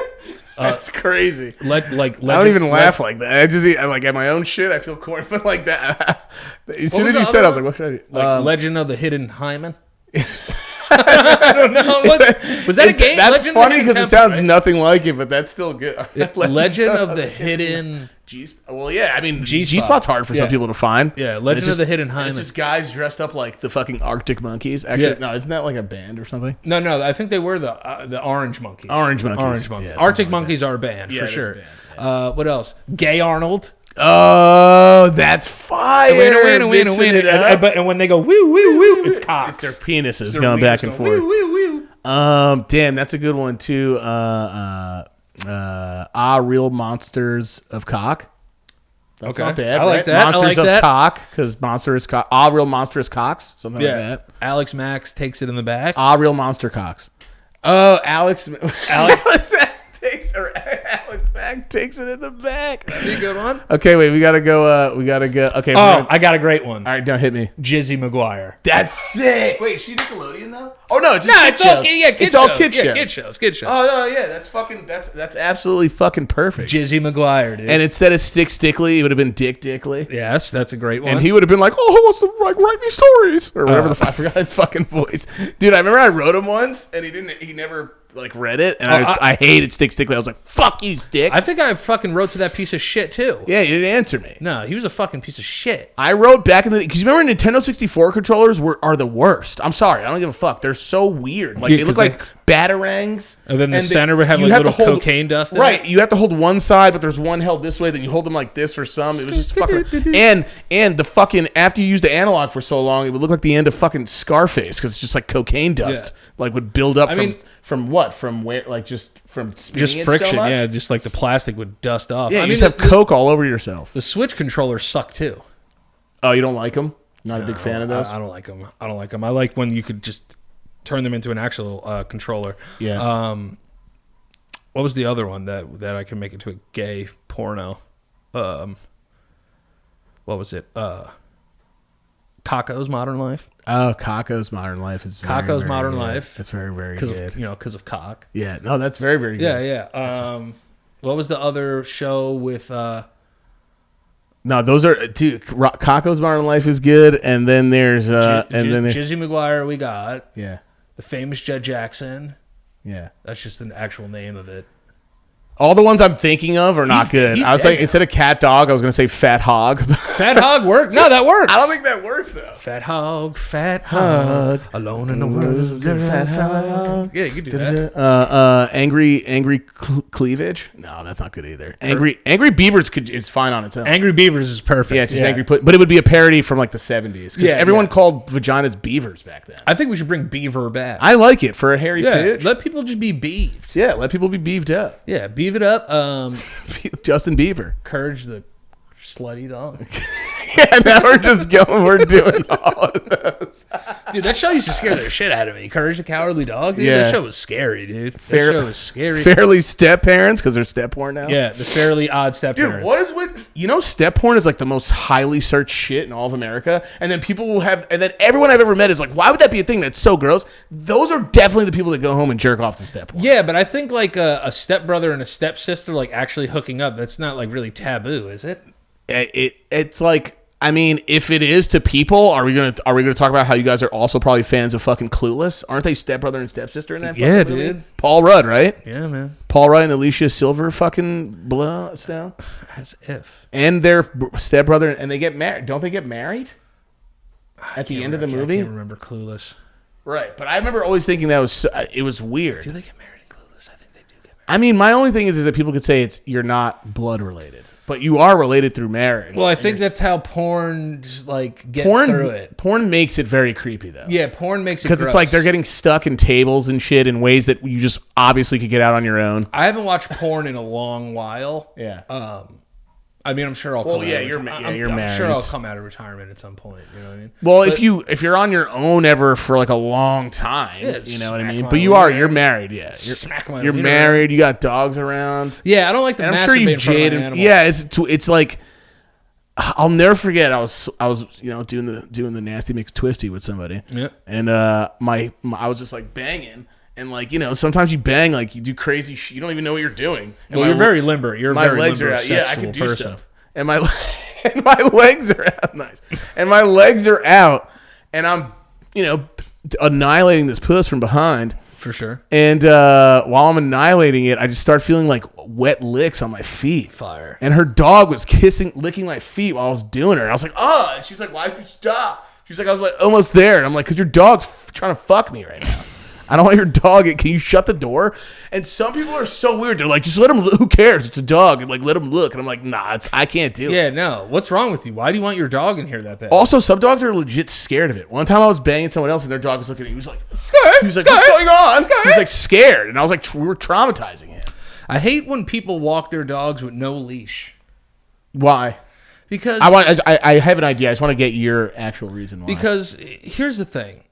That's crazy. like I don't even laugh like that. I like at my own shit. I feel corny, but like that. As soon as you said, I was like, "What should I do?" Like Legend of the Hidden Hymen. I don't know. Was that a game? That's Legend of the funny Hidden because it Temple, sounds right? nothing like it, but that's still good. Legend of the Hidden. Well, yeah. I mean, G-spot. G-spot's hard for some Yeah. people to find. Yeah, And Legend it's of the Hidden and Hymen. It's just guys dressed up like the fucking Arctic Monkeys. Actually, Yeah. no, isn't that like a band or something? No, I think they were the Orange Monkeys. Orange Monkeys. Orange Monkeys. Yeah, something Arctic like Monkeys are a band Yeah, for it is a sure. band, What else? Gay Arnold. Oh, that's fire! Mixing it up. And when they go woo woo woo, it's cocks. It's their penises Their going wieners back and going, forth. Woo woo woo. Damn, that's a good one too. Real Monsters of Cock. That's Okay. not bad. I like right? that. I Monsters like of that. Cock, because Monster is Cock. Real Monstrous Cocks, something like Yeah. that. Alex Max takes it in the back. Real Monster Cocks. Oh, Alex Mack takes it in the back. Be a good one. Okay, wait, we gotta go. Okay. Oh, I got a great one. all right, don't hit me. Jizzy McGuire. That's sick. Wait, is she Nickelodeon though? Oh no, it's No, just it's kid all shows. yeah, kid It's shows. all kid Yeah, shows. Kid shows. Oh no, yeah, that's absolutely fucking perfect. Jizzy McGuire, dude. And instead of Stickly, it would have been Dick Dickley. yes, that's a great one. And he would have been like, "Oh, who wants to write me stories?" Or whatever the fuck. I forgot his fucking voice. Dude, I remember I wrote him once, and he never like read it, and I hated Stickly. I was like, "Fuck you, Stick." I think I fucking wrote to that piece of shit too. Yeah, you didn't answer me. No, he was a fucking piece of shit. I wrote back in the because you remember Nintendo 64 controllers are the worst. I'm sorry, I don't give a fuck. They're so weird. Like Yeah, they 'cause look like batarangs. And then the center would have like little cocaine dust in Right. it. You have to hold one side, but there's one held this way. Then you hold them like this for some. It was just fucking. And the fucking, after you use the analog for so long, it would look like the end of fucking Scarface because it's just like cocaine dust. Like would build up from what? From where? Like just from spinning Just it friction, so much? yeah. Just like the plastic would dust off. Yeah, you just have coke all over yourself. The Switch controllers suck too. Oh, you don't like them? Not a big fan of those? I don't like them. I don't like them. I like when you could just turn them into an actual controller. Yeah. What was the other one that I can make into a gay porno? What was it? Caco's Modern Life. Oh, Caco's Modern Life is very, Caco's very Modern good. Life. That's very, very good. Because of cock. Yeah, no, that's very, very good. Yeah. What was the other show with? No, those are dude. Caco's Modern Life is good, and then there's Jizzy McGuire. We got yeah, the famous Jed Jackson. yeah. That's just an actual name of it. All the ones I'm thinking of are not good. I was like, instead of cat dog, I was gonna say fat hog. Fat hog work? No, that works. I don't think that works though. Fat hog, alone in the world. Fat hog. Yeah, you could do that. Angry cleavage. No, that's not good either. Angry Beavers is fine on its own. Angry Beavers is perfect. Yeah, it's just angry, but it would be a parody from like the 70s. Yeah, everyone called vaginas beavers back then. I think we should bring Beaver back. I like it for a hairy pitch. Let people just be beaved. Yeah, let people be beaved up. Yeah, beave it up. Justin Bieber. Courage the slutty dog. Yeah, now we're doing all of those. Dude, that show used to scare the shit out of me. Courage the Cowardly Dog. Dude, Yeah. that show was scary, dude. That show was scary. Fairly step parents because they're step porn now. Yeah, the Fairly Odd Step Dude, Parents. what is with step porn is like the most highly searched shit in all of America, and then people will have, and then everyone I've ever met is like, why would that be a thing? That's so gross. Those are definitely the people that go home and jerk off to step porn. Yeah, but I think like a stepbrother and a stepsister like actually hooking up, that's not like really taboo, is it? It's like, I mean, if it is to people, are we gonna talk about how you guys are also probably fans of fucking Clueless? Aren't they stepbrother and stepsister in that? Yeah, fucking movie? dude. Paul Rudd, right? Yeah, man. Paul Rudd and Alicia Silver fucking blah down. As if. And their stepbrother, and they get married. Don't they get married at the end of the movie? I can't remember Clueless. Right, but I remember always thinking that it was weird. Do they get married in Clueless? I think they do get married. I mean, my only thing is that people could say you're not blood related, but you are related through marriage. Well, I think that's how porn like get through it. Porn makes it very creepy though. Yeah, porn makes it because it's like they're getting stuck in tables and shit in ways that you just obviously could get out on your own. I haven't watched porn in a long while. Yeah. I mean, I'm sure I'll. Well, come yeah, out you're I'm married. sure I'll come out of retirement at some point. You know what I mean? Well, if you're on your own ever for like a long time, you know what I mean. But you're married, yeah. You're married. You got dogs around. Yeah, I don't like to. And I'm sure you've jaded. Yeah, it's like I'll never forget. I was doing the nasty mix twisty with somebody. Yeah. And I was just like banging. And like, sometimes you bang, like you do crazy shit. You don't even know what you're doing. And you're very limber. My legs are out. Yeah, I can do stuff. And my legs are out. Nice. And my legs are out. And I'm, annihilating this puss from behind. For sure. And while I'm annihilating it, I just start feeling like wet licks on my feet. Fire. And her dog was licking my feet while I was doing her. And I was like, oh. And she's like, why'd you stop? She's like, I was like almost there. And I'm like, because your dog's trying to fuck me right now. I don't want your dog. Can you shut the door? And some people are so weird. They're like, just let him look. Who cares? It's a dog. And like, let him look. And I'm like, nah, I can't do it. Yeah, no. What's wrong with you? Why do you want your dog in here that bad? Also, some dogs are legit scared of it. One time I was banging someone else and their dog was looking at me. He was like, scared. He was like, what's going on? He was like scared. And I was like, we were traumatizing him. I hate when people walk their dogs with no leash. Why? Because I have an idea. I just want to get your actual reason why. Because here's the thing.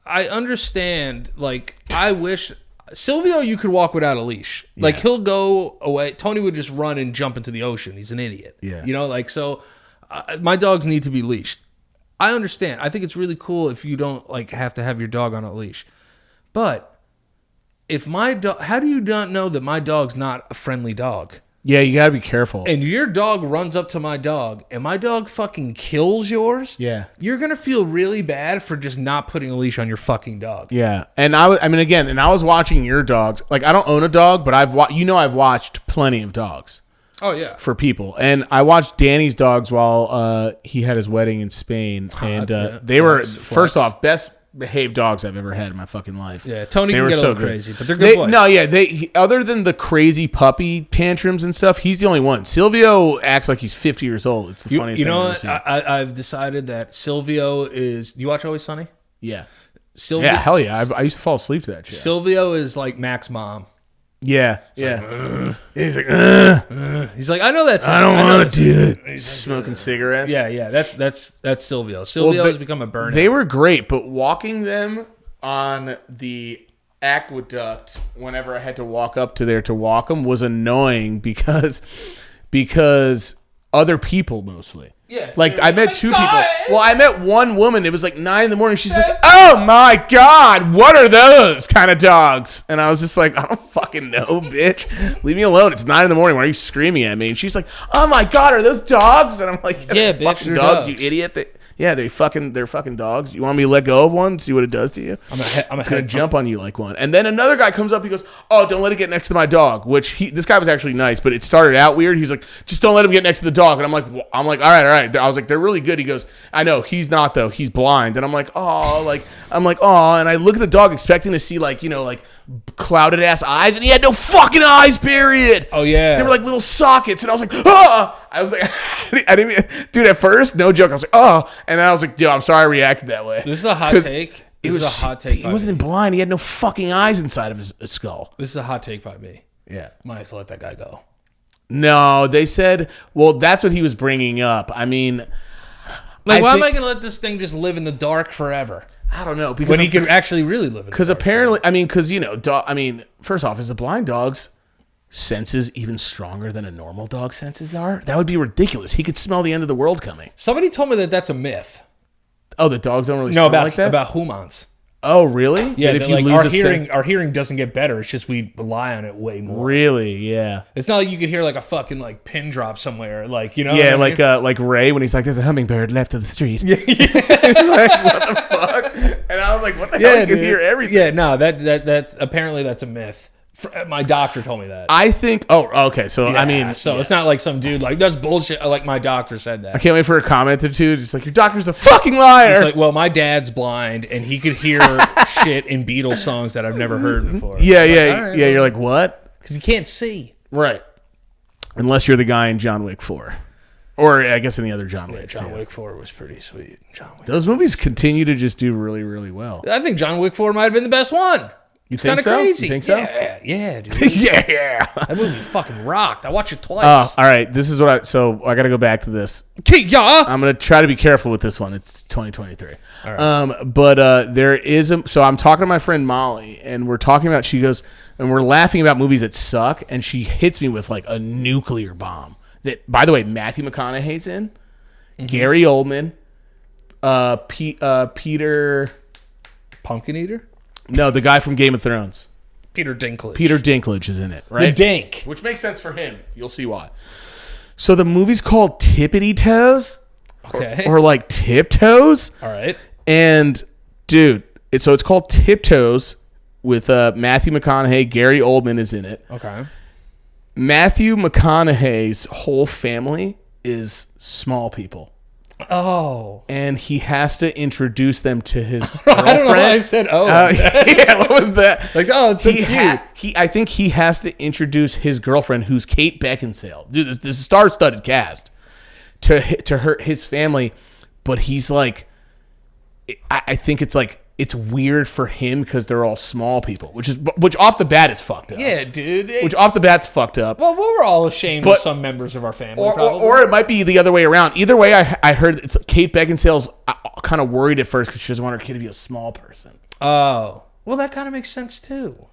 I understand, like, I wish Silvio, you could walk without a leash. Yeah. Like, he'll go away. Tony would just run and jump into the ocean. He's an idiot. Yeah. So my dogs need to be leashed. I understand. I think it's really cool if you don't, like, have to have your dog on a leash. But if my dog, how do you not know that my dog's not a friendly dog? Yeah, you gotta be careful. And your dog runs up to my dog, and my dog fucking kills yours. Yeah, you're gonna feel really bad for just not putting a leash on your fucking dog. Yeah, and I was watching your dogs. Like, I don't own a dog, but I've watched plenty of dogs. Oh yeah, for people, and I watched Danny's dogs while he had his wedding in Spain, and they were first off behaved dogs I've ever had in my fucking life. Yeah, Tony They can were get a so little good. crazy, but they're good boys. No, yeah, other than the crazy puppy tantrums and stuff, he's the only one. Silvio acts like he's 50 years old. It's the funniest You thing know I've ever what? seen. I've decided that Silvio is. Do you watch Always Sunny? Yeah. Silvio, Yeah, hell yeah. I used to fall asleep to that shit. Silvio is like Mac's mom. Yeah, yeah. He's like, He's like, I know that's. I don't want to do it. He's smoking cigarettes. Yeah. That's Silvio. Silvio has become a burnout. They were great, but walking them on the aqueduct whenever I had to walk up to there to walk them was annoying because other people mostly. Yeah. Like I met two people. Well, I met one woman. It was like 9 a.m. She's like, "Oh my god, what are those kind of dogs?" And I was just like, "I don't fucking know, bitch. Leave me alone. It's 9 a.m. Why are you screaming at me?" And she's like, "Oh my god, are those dogs?" And I'm like, "Yeah, they're bitch, fucking they're dogs, dogs. you idiot." They're fucking dogs. You want me to let go of one? See what it does to you? I'm gonna jump on you like one. And then another guy comes up. He goes, "Oh, don't let it get next to my dog." Which this guy was actually nice, but it started out weird. He's like, "Just don't let him get next to the dog." And I'm like, all right. I was like, "They're really good." He goes, "I know he's not though. He's blind." And I'm like, "Oh," And I look at the dog expecting to see like clouded ass eyes, and he had no fucking eyes. Period. Oh yeah. They were like little sockets, and I was like, "Oh." I was like, I didn't even, dude. At first, no joke. I was like, "Oh," and then I was like, "Dude, I'm sorry I reacted that way." This is a hot take. He wasn't even blind. He had no fucking eyes inside of his skull. This is a hot take by me. Yeah. Might have to let that guy go. No, they said, well, that's what he was bringing up. I mean, why am I going to let this thing just live in the dark forever? I don't know. When he could actually really live in the dark. Because apparently, first off, is the blind dog's senses even stronger than a normal dog's senses are? That would be ridiculous. He could smell the end of the world coming. Somebody told me that that's a myth. Oh, the dogs don't really smell like that? About humans. Oh, really? Yeah, if you lose our hearing doesn't get better. It's just we rely on it way more. Really? Yeah. It's not like you could hear like a fucking like pin drop somewhere, like Yeah, like Ray when he's like, "There's a hummingbird left of the street." Yeah. Like, what the fuck? And I was like, "What the hell? You can hear everything." Yeah, no, that's apparently that's a myth. My doctor told me that. I think. Oh, okay. So Yeah, it's not like some dude like that's bullshit. Like my doctor said that. I can't wait for a comment or two. Just like, your doctor's a fucking liar. It's like, well, my dad's blind and he could hear shit in Beatles songs that I've never heard before. Yeah. You're like, what? Because you can't see. Right. Unless you're the guy in John Wick 4, or I guess in the other John Wick. John Wick 4 was pretty sweet. Those movies continue to just do really, really well. I think John Wick 4 might have been the best one. You think so? Crazy. You think so? Yeah, dude. Yeah. That movie fucking rocked. I watched it twice. Oh, all right. This is what so I got to go back to this. Yeah. I'm going to try to be careful with this one. It's 2023. All right. But there is so I'm talking to my friend Molly, and we're talking about, she goes, and we're laughing about movies that suck, and she hits me with like a nuclear bomb that, by the way, Matthew McConaughey's in, Gary Oldman, Peter Pumpkin Eater? No, the guy from Game of Thrones. Peter Dinklage. Peter Dinklage is in it, right? The Dink. Which makes sense for him. You'll see why. So the movie's called Tippity Toes. Okay. Or like Tiptoes. All right. And, dude, it's called Tiptoes with Matthew McConaughey. Gary Oldman is in it. Okay. Matthew McConaughey's whole family is small people. Oh. And he has to introduce them to his girlfriend. I don't know why I said, oh. Yeah, what was that? Like, oh, it's so cute. I think he has to introduce hhis girlfriend, who's Kate Beckinsale. Dude, this is a star-studded cast, to his family. But he's like, I think it's like, it's weird for him because they're all small people, which off the bat is fucked up. Yeah, dude. Which off the bat's fucked up. Well, we're all ashamed of some members of our family, or it might be the other way around. Either way, I heard it's Kate Beckinsale's kind of worried at first because she doesn't want her kid to be a small person. Oh. Well, that kind of makes sense, too.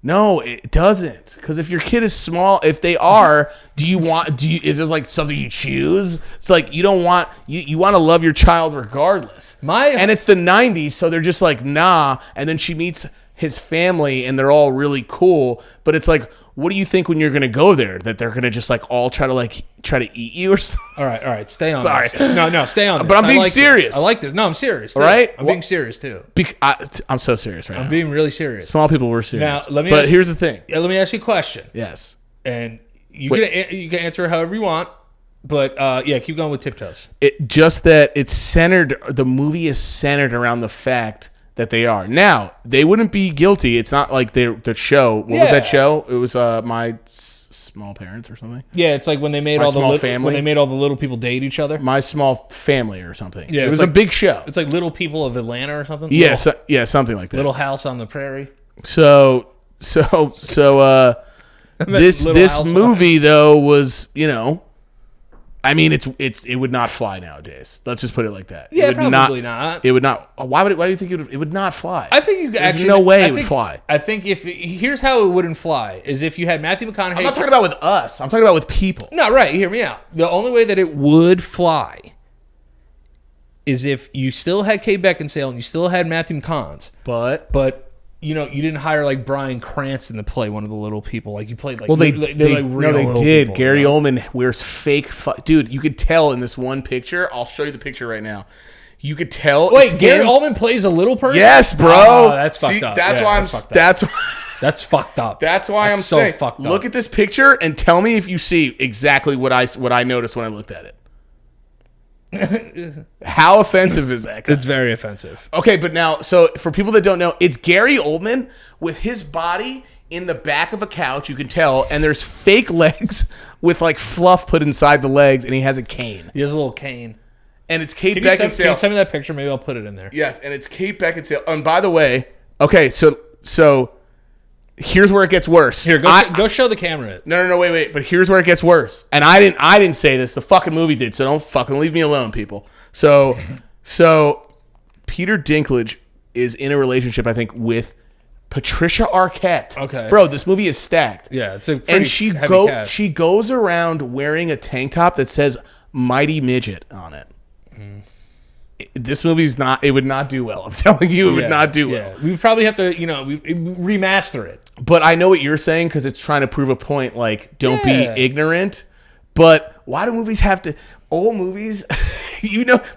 No, it doesn't. Because if your kid is small, if they are, is this like something you choose? It's like you don't want, you want to love your child regardless. And it's the 90s, so they're just like, nah. And then she meets his family and they're all really cool. But it's like, what do you think when you're going to go there? That they're going to just like all try to eat you or something? All right. Stay on Sorry. this. No, stay on this. But I'm being serious. This. I like this. No, I'm serious. All right? I'm being serious, too. I'm so serious right now. I'm being really serious. Small people were serious. Now, here's the thing. Let me ask you a question. Yes. And you can answer however you want. But, keep going with Tiptoes. The movie is centered around the fact that they are. Now, they wouldn't be guilty. It's not like the show. What was that show? It was My Small Parents or something. Yeah, it's like when they made My all Small the Family. when they made all the little people date each other. My Small Family or something. Yeah, it was like, a big show. It's like Little People of Atlanta or something. Yeah, something like that. Little House on the Prairie. So this movie though was, I mean, it would not fly nowadays. Let's just put it like that. Yeah, it would probably not. It would not. Why do you think it would not fly? I think you There's actually no way it would fly. I think here's how it wouldn't fly is if you had Matthew McConaughey. I'm not talking about with us. I'm talking about with people. No, right. Hear me out. The only way that it would fly is if you still had Kate Beckinsale and you still had Matthew McConaughey, but you didn't hire like Bryan Cranston to play one of the little people. Like you played like They real did. people, Gary Oldman wears fake. Dude, you could tell in this one picture. I'll show you the picture right now. You could tell. Wait, Gary Oldman plays a little person? Yes, bro. Oh, that's fucked up. That's why I'm. That's fucked up. That's why I'm so saying. Fucked up. Look at this picture and tell me if you see exactly what I noticed when I looked at it. How offensive is that guy? It's very offensive. Okay, but now, so for people that don't know, it's Gary Oldman with his body in the back of a couch, you can tell, and there's fake legs with like fluff put inside the legs, and he has a cane. He has a little cane. And it's Kate Can Beckinsale. you send me that picture? Maybe I'll put it in there. Yes, and it's Kate Beckinsale. And by the way, okay, so here's where it gets worse. Here, go show the camera it. No, wait. But here's where it gets worse. And I didn't say this. The fucking movie did. So don't fucking leave me alone, people. So Peter Dinklage is in a relationship, I think, with Patricia Arquette. Okay, bro, this movie is stacked. Yeah, it's a pretty and heavy cast. she goes around wearing a tank top that says "Mighty Midget" on it. This movie's not. It would not do well. I'm telling you, it would not do well. We probably have to, remaster it. But I know what you're saying because it's trying to prove a point. Like, don't be ignorant. But why do movies have to? Old movies,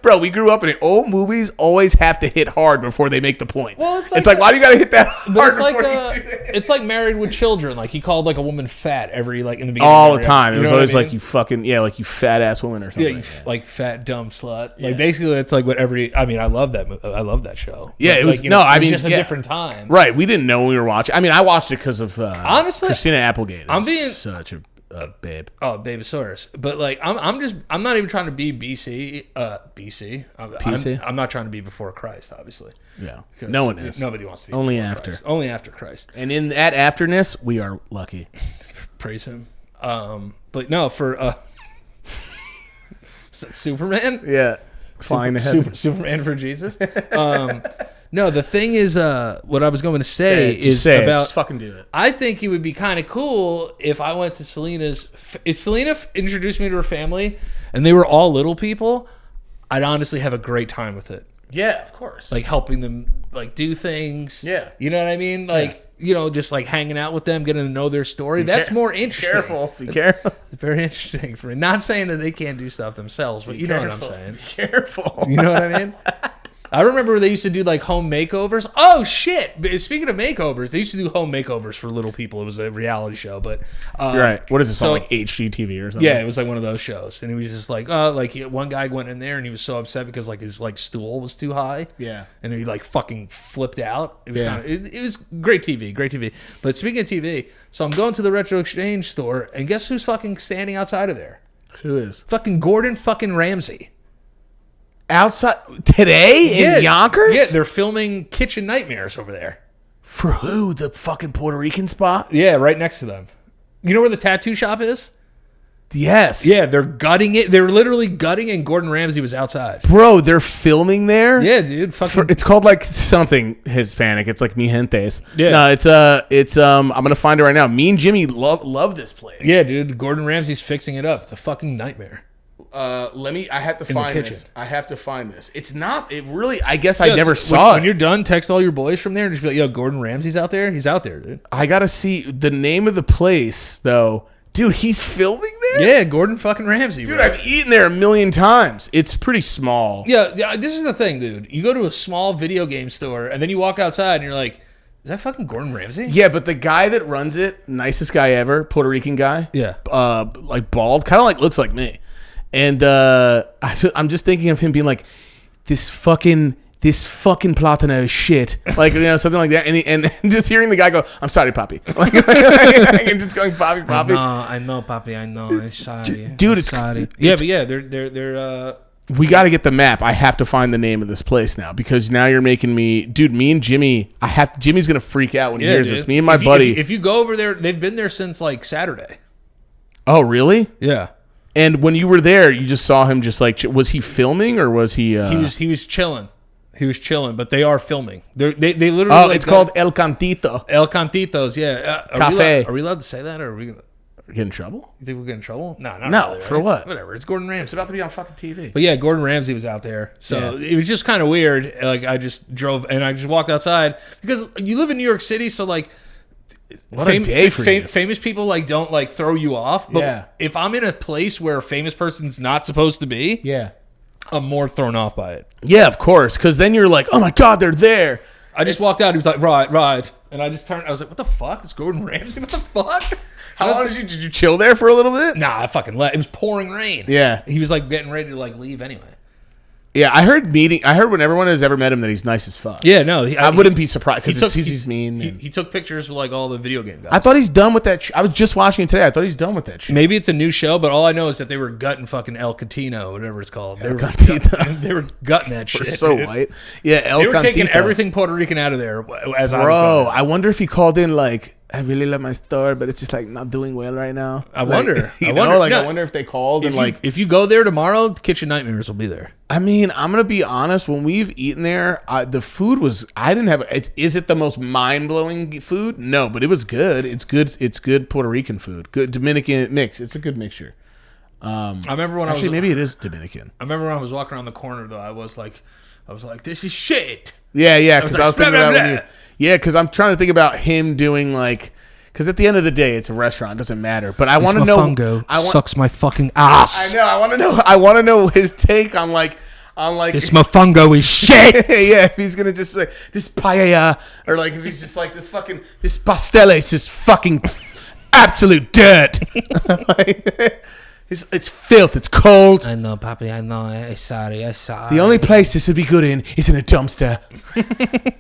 bro. We grew up in it. Old movies always have to hit hard before they make the point. Well, it's like why do you got to hit that hard? It's like Married with Children. Like he called like a woman fat in the beginning. All the time. It was always like you fucking like you fat ass woman or something. Yeah, like fat dumb slut. Like basically, that's like what I love that. I love that show. Yeah, it was. It was just a different time. Right. We didn't know when we were watching. I mean, I watched it because of honestly Christina Applegate. I'm being such a babe. Oh, Babysaurus. But like, I'm not even trying to be BC. PC. I'm not trying to be before Christ, obviously. Yeah. No one is. Nobody wants to be only before after. Christ. Only after Christ. And in that afterness, we are lucky. Praise him. But no, for is that Superman? Yeah. Flying to heaven. Superman for Jesus. No, the thing is, what I was going to say just fucking do it. I think it would be kind of cool if I went to Selena's. If Selena introduced me to her family and they were all little people, I'd honestly have a great time with it. Yeah, of course. Like helping them like do things. Yeah. You know what I mean? Like, just like hanging out with them, getting to know their story. That's more interesting. Be careful. It's very interesting for me. Not saying that they can't do stuff themselves, but you know what I'm saying. Be careful. You know what I mean? I remember they used to do like home makeovers. Oh shit! Speaking of makeovers, they used to do home makeovers for little people. It was a reality show, but you're right. What is this on like HGTV or something? Yeah, it was like one of those shows, and he was just like, one guy went in there and he was so upset because like his like stool was too high. Yeah, and he like fucking flipped out. It was it was great TV. But speaking of TV, so I'm going to the Retro Exchange store, and guess who's fucking standing outside of there? Who is? Fucking Gordon fucking Ramsay. Outside today in Yonkers? Yeah, they're filming Kitchen Nightmares over there. For who? The fucking Puerto Rican spot? Yeah, right next to them. You know where the tattoo shop is? Yes. Yeah, they're gutting it. They're literally gutting, and Gordon Ramsay was outside. Bro, they're filming there? Yeah, dude. It's called like something Hispanic. It's like Mi Gentes. Yeah. No, it's I'm gonna find it right now. Me and Jimmy love this place. Yeah, dude. Gordon Ramsay's fixing it up. It's a fucking nightmare. I have to find this. I have to find this. It's not. It really. I guess I never saw it. it. When you're done, text all your boys from there and just be like, "Yo, Gordon Ramsay's out there. He's out there, dude." I gotta see the name of the place though. Dude, he's filming there? Yeah, Gordon fucking Ramsay. Dude, bro. I've eaten there a million times. It's pretty small. Yeah. This is the thing, dude. You go to a small video game store and then you walk outside and you're like, "Is that fucking Gordon Ramsay?" Yeah, but the guy that runs it, nicest guy ever, Puerto Rican guy. Yeah. Like bald, kind of like looks like me. And I'm just thinking of him being like, this fucking this fucking platano is shit. Like, something like that. And just hearing the guy go, I'm sorry, Papi. Like, and just going, Papi. I know, Papi. I know. I'm sorry. Dude, it's sorry. Yeah, but yeah, they're we got to get the map. I have to find the name of this place now because now you're making me, dude. Me and Jimmy, Jimmy's gonna freak out when he hears this. Me and my buddy. If you go over there, they've been there since like Saturday. Oh, really? Yeah. And when you were there, you just saw him just like, was he filming or was he? He was chilling. He was chilling, but they are filming. They literally. Oh, it's called El Cantito. El Cantitos, yeah. Cafe. Are we allowed to say that, or are we gonna get in trouble? You think we'll get in trouble? No, really, for what? Whatever. It's Gordon Ramsay. It's about to be on fucking TV. But yeah, Gordon Ramsay was out there, so it was just kind of weird. Like I just drove and I just walked outside because you live in New York City, so like. What a day for you. Famous people like don't like throw you off, but if I'm in a place where a famous person's not supposed to be, I'm more thrown off by it. Yeah, of course, because then you're like, oh my god, they're there. I just walked out. He was like, right, and I just turned. I was like, what the fuck? It's Gordon Ramsay. What the fuck? How long did you chill there for a little bit? Nah, I fucking left. It was pouring rain. Yeah, he was like getting ready to like leave anyway. Yeah, I heard when everyone has ever met him that he's nice as fuck. Yeah, no, I wouldn't be surprised because he's mean. He took pictures with like all the video game guys. I thought he's done with that. I was just watching it today. I thought he's done with that shit. Maybe it's a new show, but all I know is that they were gutting fucking El Catino, whatever it's called. They were gutting that shit. We're so white. Yeah, El They were Cantito. taking everything Puerto Rican out of there. I wonder if he called in like, I really love my store, but it's just like not doing well right now. I wonder. I wonder if they called if you go there tomorrow, Kitchen Nightmares will be there. I mean, I'm gonna be honest. When we've eaten there, the food was. I didn't have. Is it the most mind blowing food? No, but it was good. It's good. It's good Puerto Rican food. Good Dominican mix. It's a good mixture. I remember when maybe it is Dominican. I remember when I was walking around the corner though. I was like, this is shit. Yeah, because I was thinking about when you. Yeah, because I'm trying to think about him doing like. Because at the end of the day, it's a restaurant. It doesn't matter. But I want to know. Sucks my fucking ass. I know. I want to know his take on like. This mofongo is shit. Yeah, if he's gonna just be like this paella, or like if he's just like this pastel is just fucking absolute dirt. It's filth. It's cold. I know, Papi. I know. I'm sorry. The only place this would be good in is in a dumpster.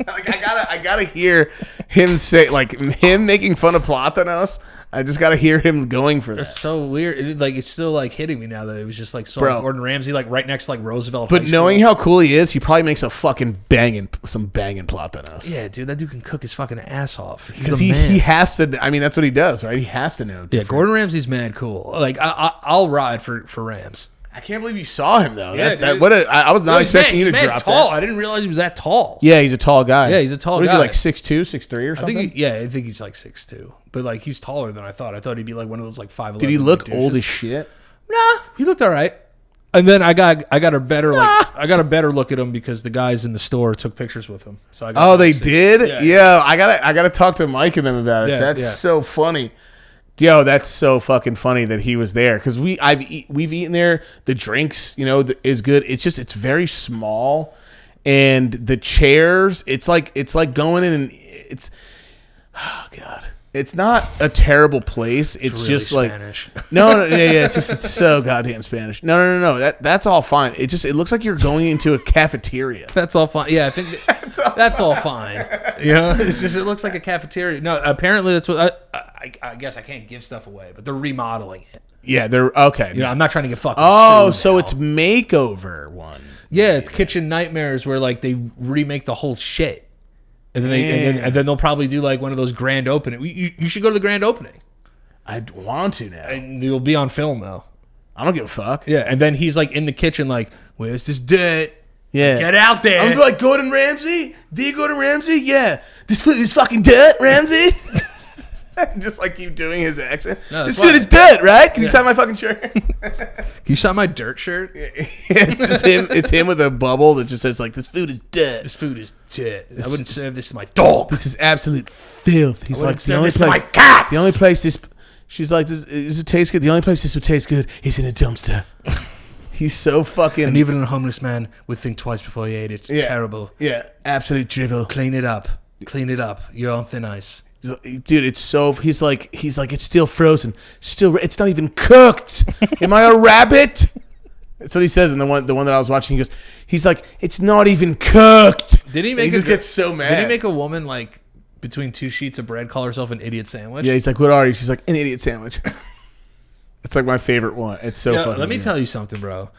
Like I gotta hear him say like him making fun of Platanos. I just gotta hear him going for that. It's so weird. It's still like hitting me now that it was just like Gordon Ramsay like right next to like Roosevelt. But knowing how cool he is, he probably makes a fucking banging Platanos. Yeah, dude, that dude can cook his fucking ass off. Because he has to. I mean, that's what he does, right? He has to know. Yeah, Gordon Ramsay's mad cool. Like I'll ride for Rams. I can't believe you saw him though. Yeah, I was not expecting you to drop tall. that. I didn't realize he was that tall. Yeah, he's a tall guy. Yeah, he's a tall guy. What is he, like 6'2", 6'3", or something? I think he's like 6'2". But like he's taller than I thought. I thought he'd be like one of those like 5'11". Did he look old as shit? Nah, he looked all right. And then I got a better look at him because the guys in the store took pictures with him. So I got they did? Yeah. I gotta talk to Mike and them about it. Yeah, that's so funny. Yo, that's so fucking funny that he was there because we've eaten there. The drinks, is good. It's very small, and the chairs. It's like going in and it's. Oh God. It's not a terrible place. It's really just Spanish. Like no, yeah. It's so goddamn Spanish. No. That's all fine. It looks like you're going into a cafeteria. That's all fine. Yeah, I think that's all fine. It looks like a cafeteria. No, apparently that's what I guess I can't give stuff away, but they're remodeling it. Yeah, they're okay. I'm not trying to get fucking. Oh, so it's makeover one. Yeah, it's Kitchen Nightmares where like they remake the whole shit. And then they'll probably do like one of those grand opening. You should go to the grand opening. I want to now. And you'll be on film though. I don't give a fuck. Yeah, and then he's like in the kitchen like, where's this dirt? Yeah. Get out there. I'm like, Gordon Ramsay? The Gordon Ramsay? Yeah. This food is fucking dirt, Ramsay? Just like keep doing his accent. No, this food is dirt, right? Can you sign my fucking shirt? Can you sign my dirt shirt? It's just him. It's him with a bubble that just says like, "This food is dirt. This food is dirt. I wouldn't serve this to my dog. This is absolute filth." He's like, "The only place, to my cats. The only place this." She's like, "Does it taste good? The only place this would taste good is in a dumpster." He's so fucking. And even a homeless man would think twice before he ate it. It's terrible. Yeah, absolute drivel. Clean it up. You're on thin ice. Dude, it's so. He's like, it's still frozen. It's not even cooked. Am I a rabbit? That's what he says in the one that I was watching. He goes, he's like, it's not even cooked. Did he make? He just gets so mad. Did he make a woman like between two sheets of bread call herself an idiot sandwich? Yeah, he's like, what are you? She's like, an idiot sandwich. It's like my favorite one. It's so funny. Let me tell you something, bro.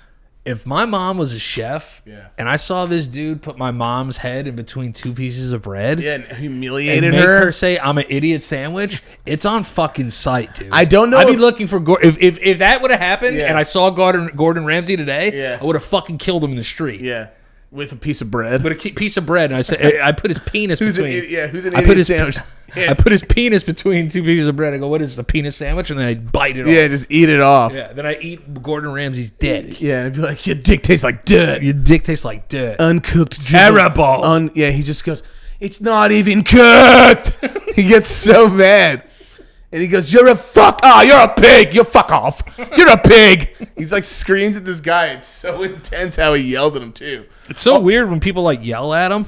If my mom was a chef, and I saw this dude put my mom's head in between two pieces of bread, and humiliated and make her. her say I'm an idiot sandwich, it's on fucking sight, dude. I don't know. I'd be looking for if that would have happened, and I saw Gordon Ramsay today, Yeah. I would have fucking killed him in the street. Yeah, with a piece of bread. But a piece of bread, and I said I put his penis between. Who's an idiot sandwich? I put his penis between two pieces of bread. I go, what is this, a penis sandwich? And then I bite it off. Yeah, just eat it off. Yeah, then I eat Gordon Ramsay's dick. Yeah, and I'd be like, your dick tastes like dirt. Your dick tastes like dirt. Uncooked. Terrible. Yeah, he just goes, it's not even cooked. He gets so mad. And he goes, you're a pig. You fuck off. You're a pig. He's like screams at this guy. It's so intense how he yells at him too. It's so weird when people like yell at him.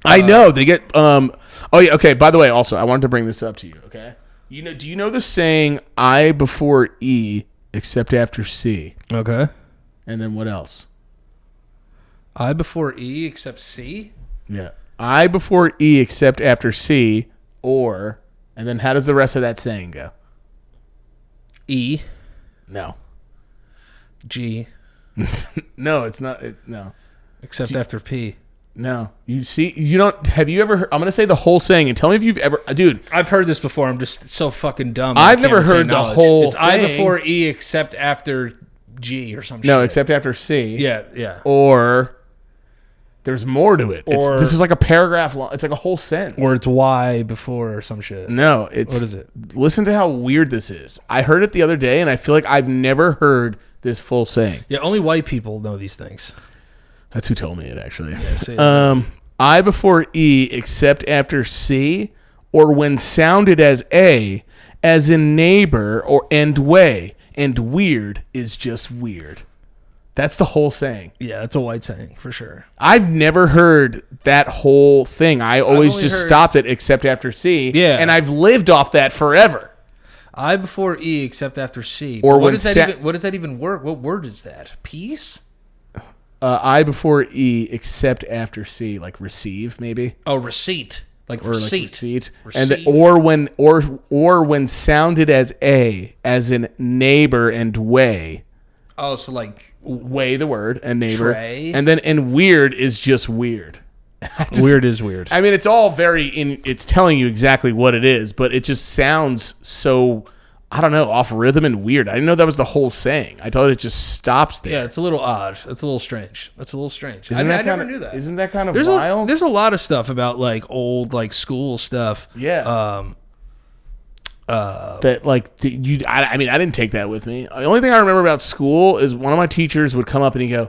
I know. They get oh yeah, okay, by the way, also I wanted to bring this up to you, okay? Do you know the saying I before E except after C? Okay. And then what else? I before E except C? Yeah. I before E except after C, or, and then how does the rest of that saying go? E. No. G. No, it's not. No. Except after P. No. You see, you don't, have you ever heard, I'm going to say the whole saying and tell me if you've ever, dude. I've heard this before. I'm just so fucking dumb. I've never heard the whole It's thing. I before E except after G or some shit. No, except after C. Yeah. Or there's more to it. Or this is like a paragraph long. It's like a whole sentence. Or it's Y before or some shit. No, it's. What is it? Listen to how weird this is. I heard it the other day, and I feel like I've never heard this full saying. Yeah, only white people know these things. That's who told me it, actually. Yeah, say it. I before E except after C, or when sounded as A, as in neighbor or and way, and weird is just weird. That's the whole saying. Yeah, that's a white saying for sure. I've never heard that whole thing. I always just stopped it except after C. Yeah. And I've lived off that forever. I before E except after C. Or what when does that even work? What word is that? Peace? I before E except after C, like receive maybe. Oh, receipt. Like Or receipt. like receipt. And or when sounded as A, as in neighbor and way. Oh, so like Way the word and neighbor. Tray. And then and weird is just weird. weird is weird. I mean, it's all it's telling you exactly what it is, but it just sounds so, I don't know, off rhythm and weird. I didn't know that was the whole saying. I thought it just stops there. Yeah, it's a little odd. It's a little strange. That's a little strange. I never knew that. Isn't that kind of There's wild? there's a lot of stuff about like old like school stuff. Yeah. That like I mean, I didn't take that with me. The only thing I remember about school is one of my teachers would come up and he'd go,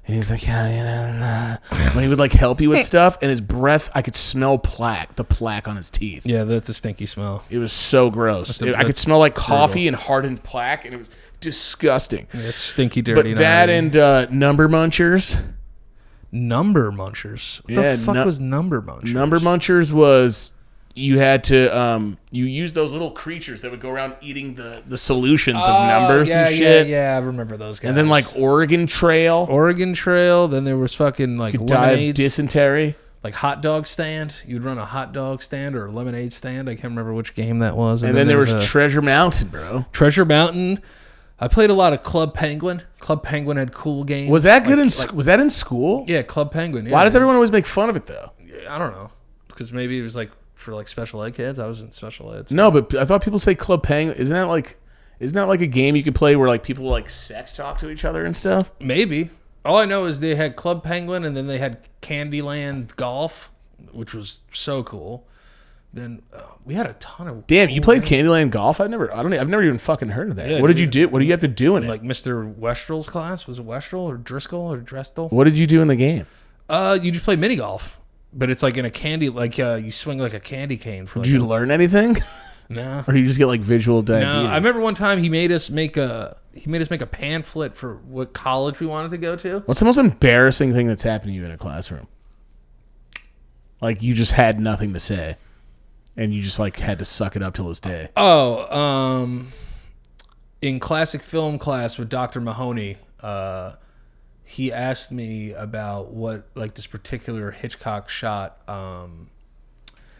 and he's like, yeah, you know, when he would like help you with stuff, and his breath, I could smell the plaque on his teeth. Yeah, that's a stinky smell. It was so gross. I could smell like coffee and hardened plaque, and it was disgusting. Yeah, it's stinky, dirty. But that and number munchers. Number munchers. What the fuck was number munchers? Number munchers was you had to you use those little creatures that would go around eating the solutions of numbers and shit. Yeah, I remember those guys. And then like Oregon Trail. Then there was fucking like You die of lemonades. dysentery. Like hot dog stand. You'd run a hot dog stand or a lemonade stand. I can't remember which game that was. And then there was Treasure Mountain, bro. Treasure Mountain. I played a lot of Club Penguin. Club Penguin had cool games. Was that good was that in school? Yeah, Club Penguin. Yeah, Why does everyone always make fun of it though? I don't know. Because maybe it was like for like special ed kids. I was in special ed. So. No, but I thought people say Club Penguin. Isn't that like a game you could play where like people like sex talk to each other and stuff? Maybe. All I know is they had Club Penguin and then they had Candyland Golf, which was so cool. Then we had a ton of. Damn, you played Candyland Golf? I've never even fucking heard of that. Yeah, what did you do? What do you have to do in it? Like Mr. Westrel's class? Was it Westrel or Driscoll or Drestel? What did you do in the game? You just play mini golf, but it's like in a candy, like you swing like a candy cane. For like Did you learn anything? No. Or do you just get like visual diabetes? No, I remember one time he made us make a pamphlet for what college we wanted to go to. What's the most embarrassing thing that's happened to you in a classroom? Like you just had nothing to say, and you just like had to suck it up till this day. Oh, in classic film class with Dr. Mahoney, he asked me about what like this particular Hitchcock shot.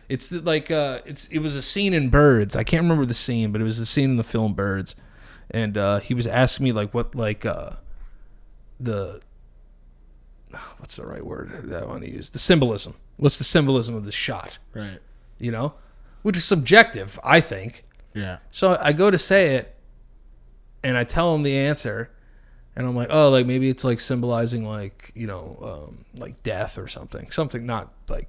It's like it was a scene in Birds. I can't remember the scene, but it was a scene in the film Birds, and he was asking me like what like the what's the right word that I want to use? The symbolism. What's the symbolism of the shot? Right. You know, which is subjective, I think. Yeah. So I go to say it, and I tell him the answer, and I'm like, oh, like maybe it's like symbolizing like, you know, like death or something not like.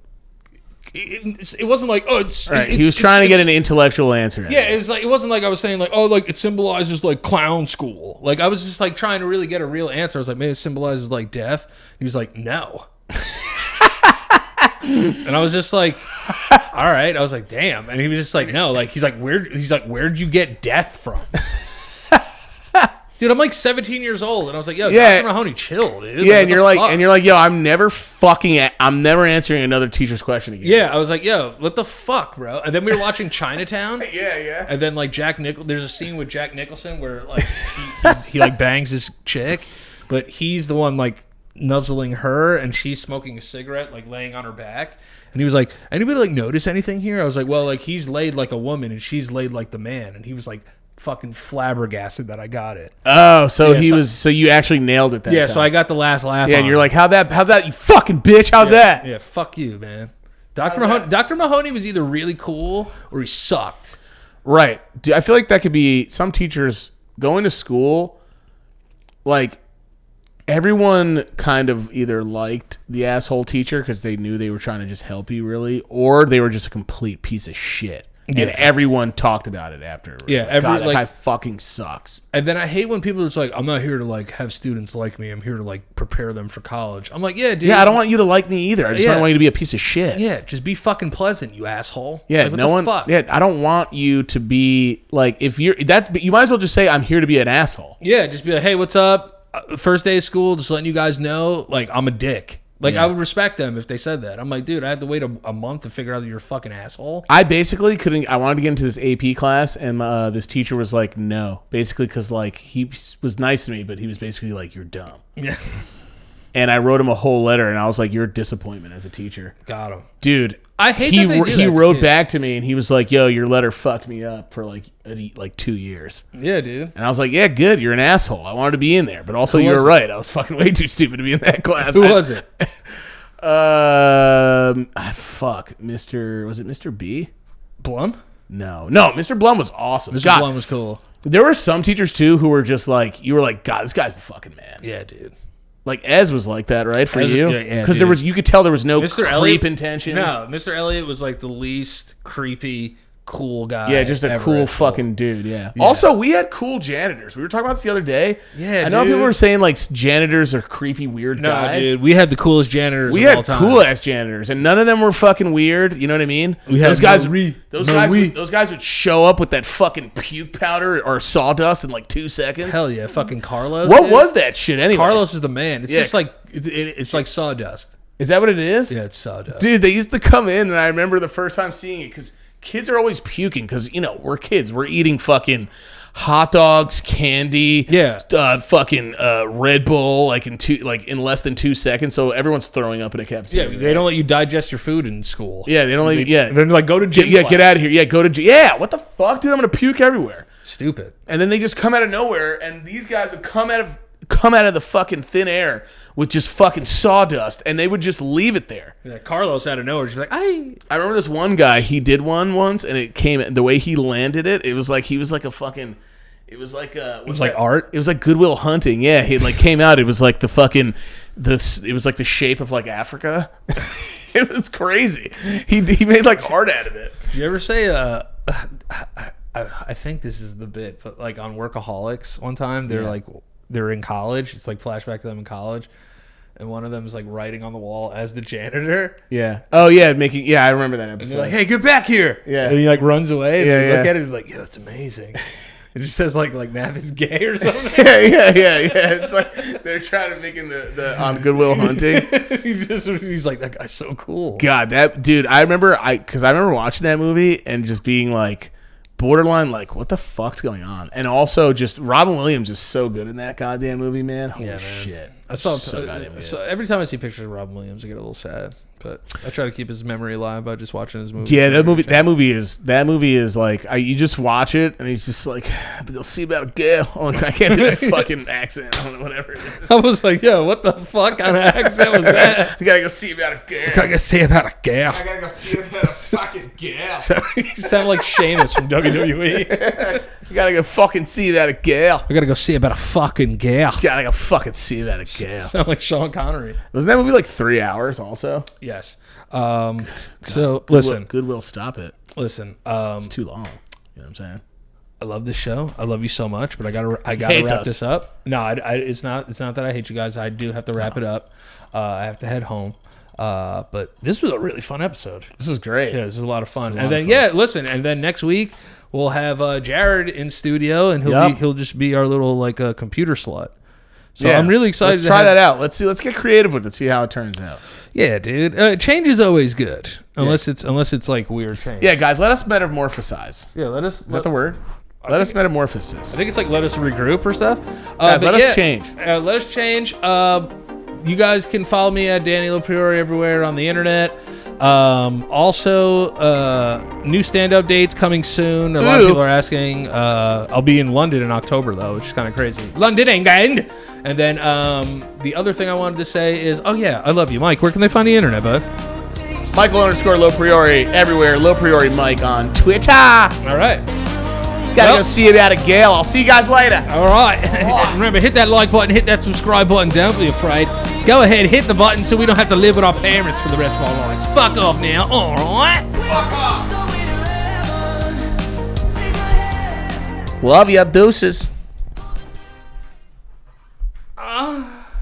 It wasn't like, oh, it's, right. He was trying to get an intellectual answer. Yeah, it was like, it wasn't like I was saying like, oh, like it symbolizes like clown school. Like I was just like trying to really get a real answer. I was like, maybe it symbolizes like death. He was like, no. And I was just like, all right. I was like, damn. And he was just like, no. Like he's like, where'd you get death from? Dude, I'm like 17 years old, and I was like, "Yo, Dr. Mahoney, chill, dude." Yeah, like, and you're like, "Yo, I'm never answering another teacher's question again." Yeah, I was like, "Yo, what the fuck, bro?" And then we were watching Chinatown. Yeah. And then like there's a scene with Jack Nicholson where like he like bangs his chick, but he's the one like nuzzling her, and she's smoking a cigarette, like laying on her back. And he was like, "Anybody like notice anything here?" I was like, "Well, like he's laid like a woman, and she's laid like the man." And he was like, fucking flabbergasted that I got it. Oh, so so you actually nailed it that time. So I got the last laugh. Yeah, and you're like, how's that, you fucking bitch? How's that? Yeah, fuck you, man. Dr. Mahoney was either really cool or he sucked. Right. Dude, I feel like that could be some teachers going to school, like everyone kind of either liked the asshole teacher because they knew they were trying to just help you really, or they were just a complete piece of shit. And everyone talked about it after. Yeah, that guy fucking sucks. And then I hate when people are just like, I'm not here to like have students like me. I'm here to like prepare them for college. I'm like, yeah, dude. Yeah, I don't want you to like me either. I just don't want you to be a piece of shit. Yeah, just be fucking pleasant, you asshole. Yeah, like, what the fuck? Yeah, I don't want you to be like, if you're you might as well just say I'm here to be an asshole. Yeah, just be like, hey, what's up? First day of school, just letting you guys know, like I'm a dick. Like, I would respect them if they said that. I'm like, dude, I had to wait a month to figure out that you're a fucking asshole. I basically couldn't. I wanted to get into this AP class, and this teacher was like, no. Basically, because, like, he was nice to me, but he was basically like, you're dumb. Yeah. And I wrote him a whole letter, and I was like, you're a disappointment as a teacher. Got him. Dude. I hate that they do that He wrote kids. back to me, and he was like, yo, your letter fucked me up for, like 2 years. Yeah, dude. And I was like, yeah, good. You're an asshole. I wanted to be in there. But also, you were right. I was fucking way too stupid to be in that class. Who was it? Fuck, was it Mr. B? Blum? No, Mr. Blum was awesome. Mr. Blum was cool. There were some teachers too who were just like, you were like, God, this guy's the fucking man. Yeah, dude. Like Ez was like that, right? For you? Yeah, because you could tell there was no Mr. creep Elliott, intentions. No, Mr. Elliott was like the least creepy, cool guy. Yeah, just a cool fucking dude. Yeah. Also, we had cool janitors. We were talking about this the other day. Yeah, I know people were saying like janitors are creepy, weird guys. Dude, we had the coolest janitors. We had cool ass janitors, and none of them were fucking weird. You know what I mean? Those guys would show up with that fucking puke powder or sawdust in like 2 seconds. Hell yeah, fucking Carlos. What was that shit anyway? Carlos was the man. It's just like it's like sawdust. Is that what it is? Yeah, it's sawdust. Dude, they used to come in, and I remember the first time seeing it because kids are always puking because, you know, we're kids. We're eating fucking hot dogs, candy, fucking Red Bull, like in less than 2 seconds. So everyone's throwing up in a cafeteria. Yeah, they don't let you digest your food in school. Yeah, they don't let you. Yeah, they're like, go to gym. Yeah, get out of here. Yeah, go to gym. Yeah, what the fuck, dude? I'm gonna puke everywhere. Stupid. And then they just come out of nowhere, and these guys would come out of the fucking thin air with just fucking sawdust, and they would just leave it there. Yeah, Carlos out of nowhere, just like, I remember this one guy, he did one once, and it came, the way he landed it, it was like, he was like a fucking, it was like art? It was like Good Will Hunting. Yeah, he like came out, it was like the fucking, it was like the shape of like Africa. It was crazy. He made like art out of it. Did you ever say, I think this is the bit, but like on Workaholics one time, they're in college. It's like flashback to them in college. And one of them is like writing on the wall as the janitor. Yeah. Oh yeah, I remember that episode. And they're like, hey, get back here. Yeah. And he like runs away. And you look at it and like, yo, it's amazing. It just says like Math is gay or something. Yeah. It's like they're trying to make the Good Will Hunting. He's like, that guy's so cool. God, that dude, I remember watching that movie and just being like, borderline like, what the fuck's going on? And also, just Robin Williams is so good in that goddamn movie, man. Holy shit! I saw so goddamn good. So every time I see pictures of Robin Williams, I get a little sad. But I try to keep his memory alive by just watching his movies. Yeah, that movie is like you just watch it and he's just like, I have to go see about a girl. Like, I can't do that fucking accent. I don't know, whatever it is. I was like, yo, what the fuck kind of accent was that? I gotta go see about a girl. I gotta go see about a girl. I gotta go see about a fucking girl. You sound like Sheamus from WWE. You gotta go fucking see about a girl. I gotta go see about a fucking girl. Gotta go fucking see about a girl. Sound like Sean Connery. Wasn't that movie like 3 hours also? Yes. So listen, Goodwill, stop it. Listen, It's too long. You know what I'm saying? I love this show. I love you so much, but I gotta Hates wrap us. this up. No, it's not that I hate you guys. I do have to wrap it up. I have to head home. But this was a really fun episode. This is great. Yeah, this is a lot of fun. And then listen, and then next week we'll have Jared in studio, and he'll just be our little like computer slut. So I'm really excited. Let's try that out. Let's get creative with it. See how it turns out. Yeah, dude. Change is always good, unless it's like weird change. Yeah, guys, let us metamorphosize. Yeah, let us. Is that the word? Let us metamorphosis. I think it's like let us regroup or stuff. Guys, let us change. Let us change. You guys can follow me at Danny LoPriore everywhere on the internet. Also, new stand-up dates coming soon. A lot of people are asking. I'll be in London in October, though, which is kind of crazy. London, England! And then the other thing I wanted to say is, oh, yeah, I love you. Mike, where can they find the internet, bud? Michael_LoPriore everywhere. LoPriore Mike on Twitter. All right. Gotta go see about a gal. I'll see you guys later. All right. Remember, hit that like button, hit that subscribe button. Don't be afraid. Go ahead, hit the button so we don't have to live with our parents for the rest of our lives. Fuck off now. All right. Fuck off. Love ya, deuces.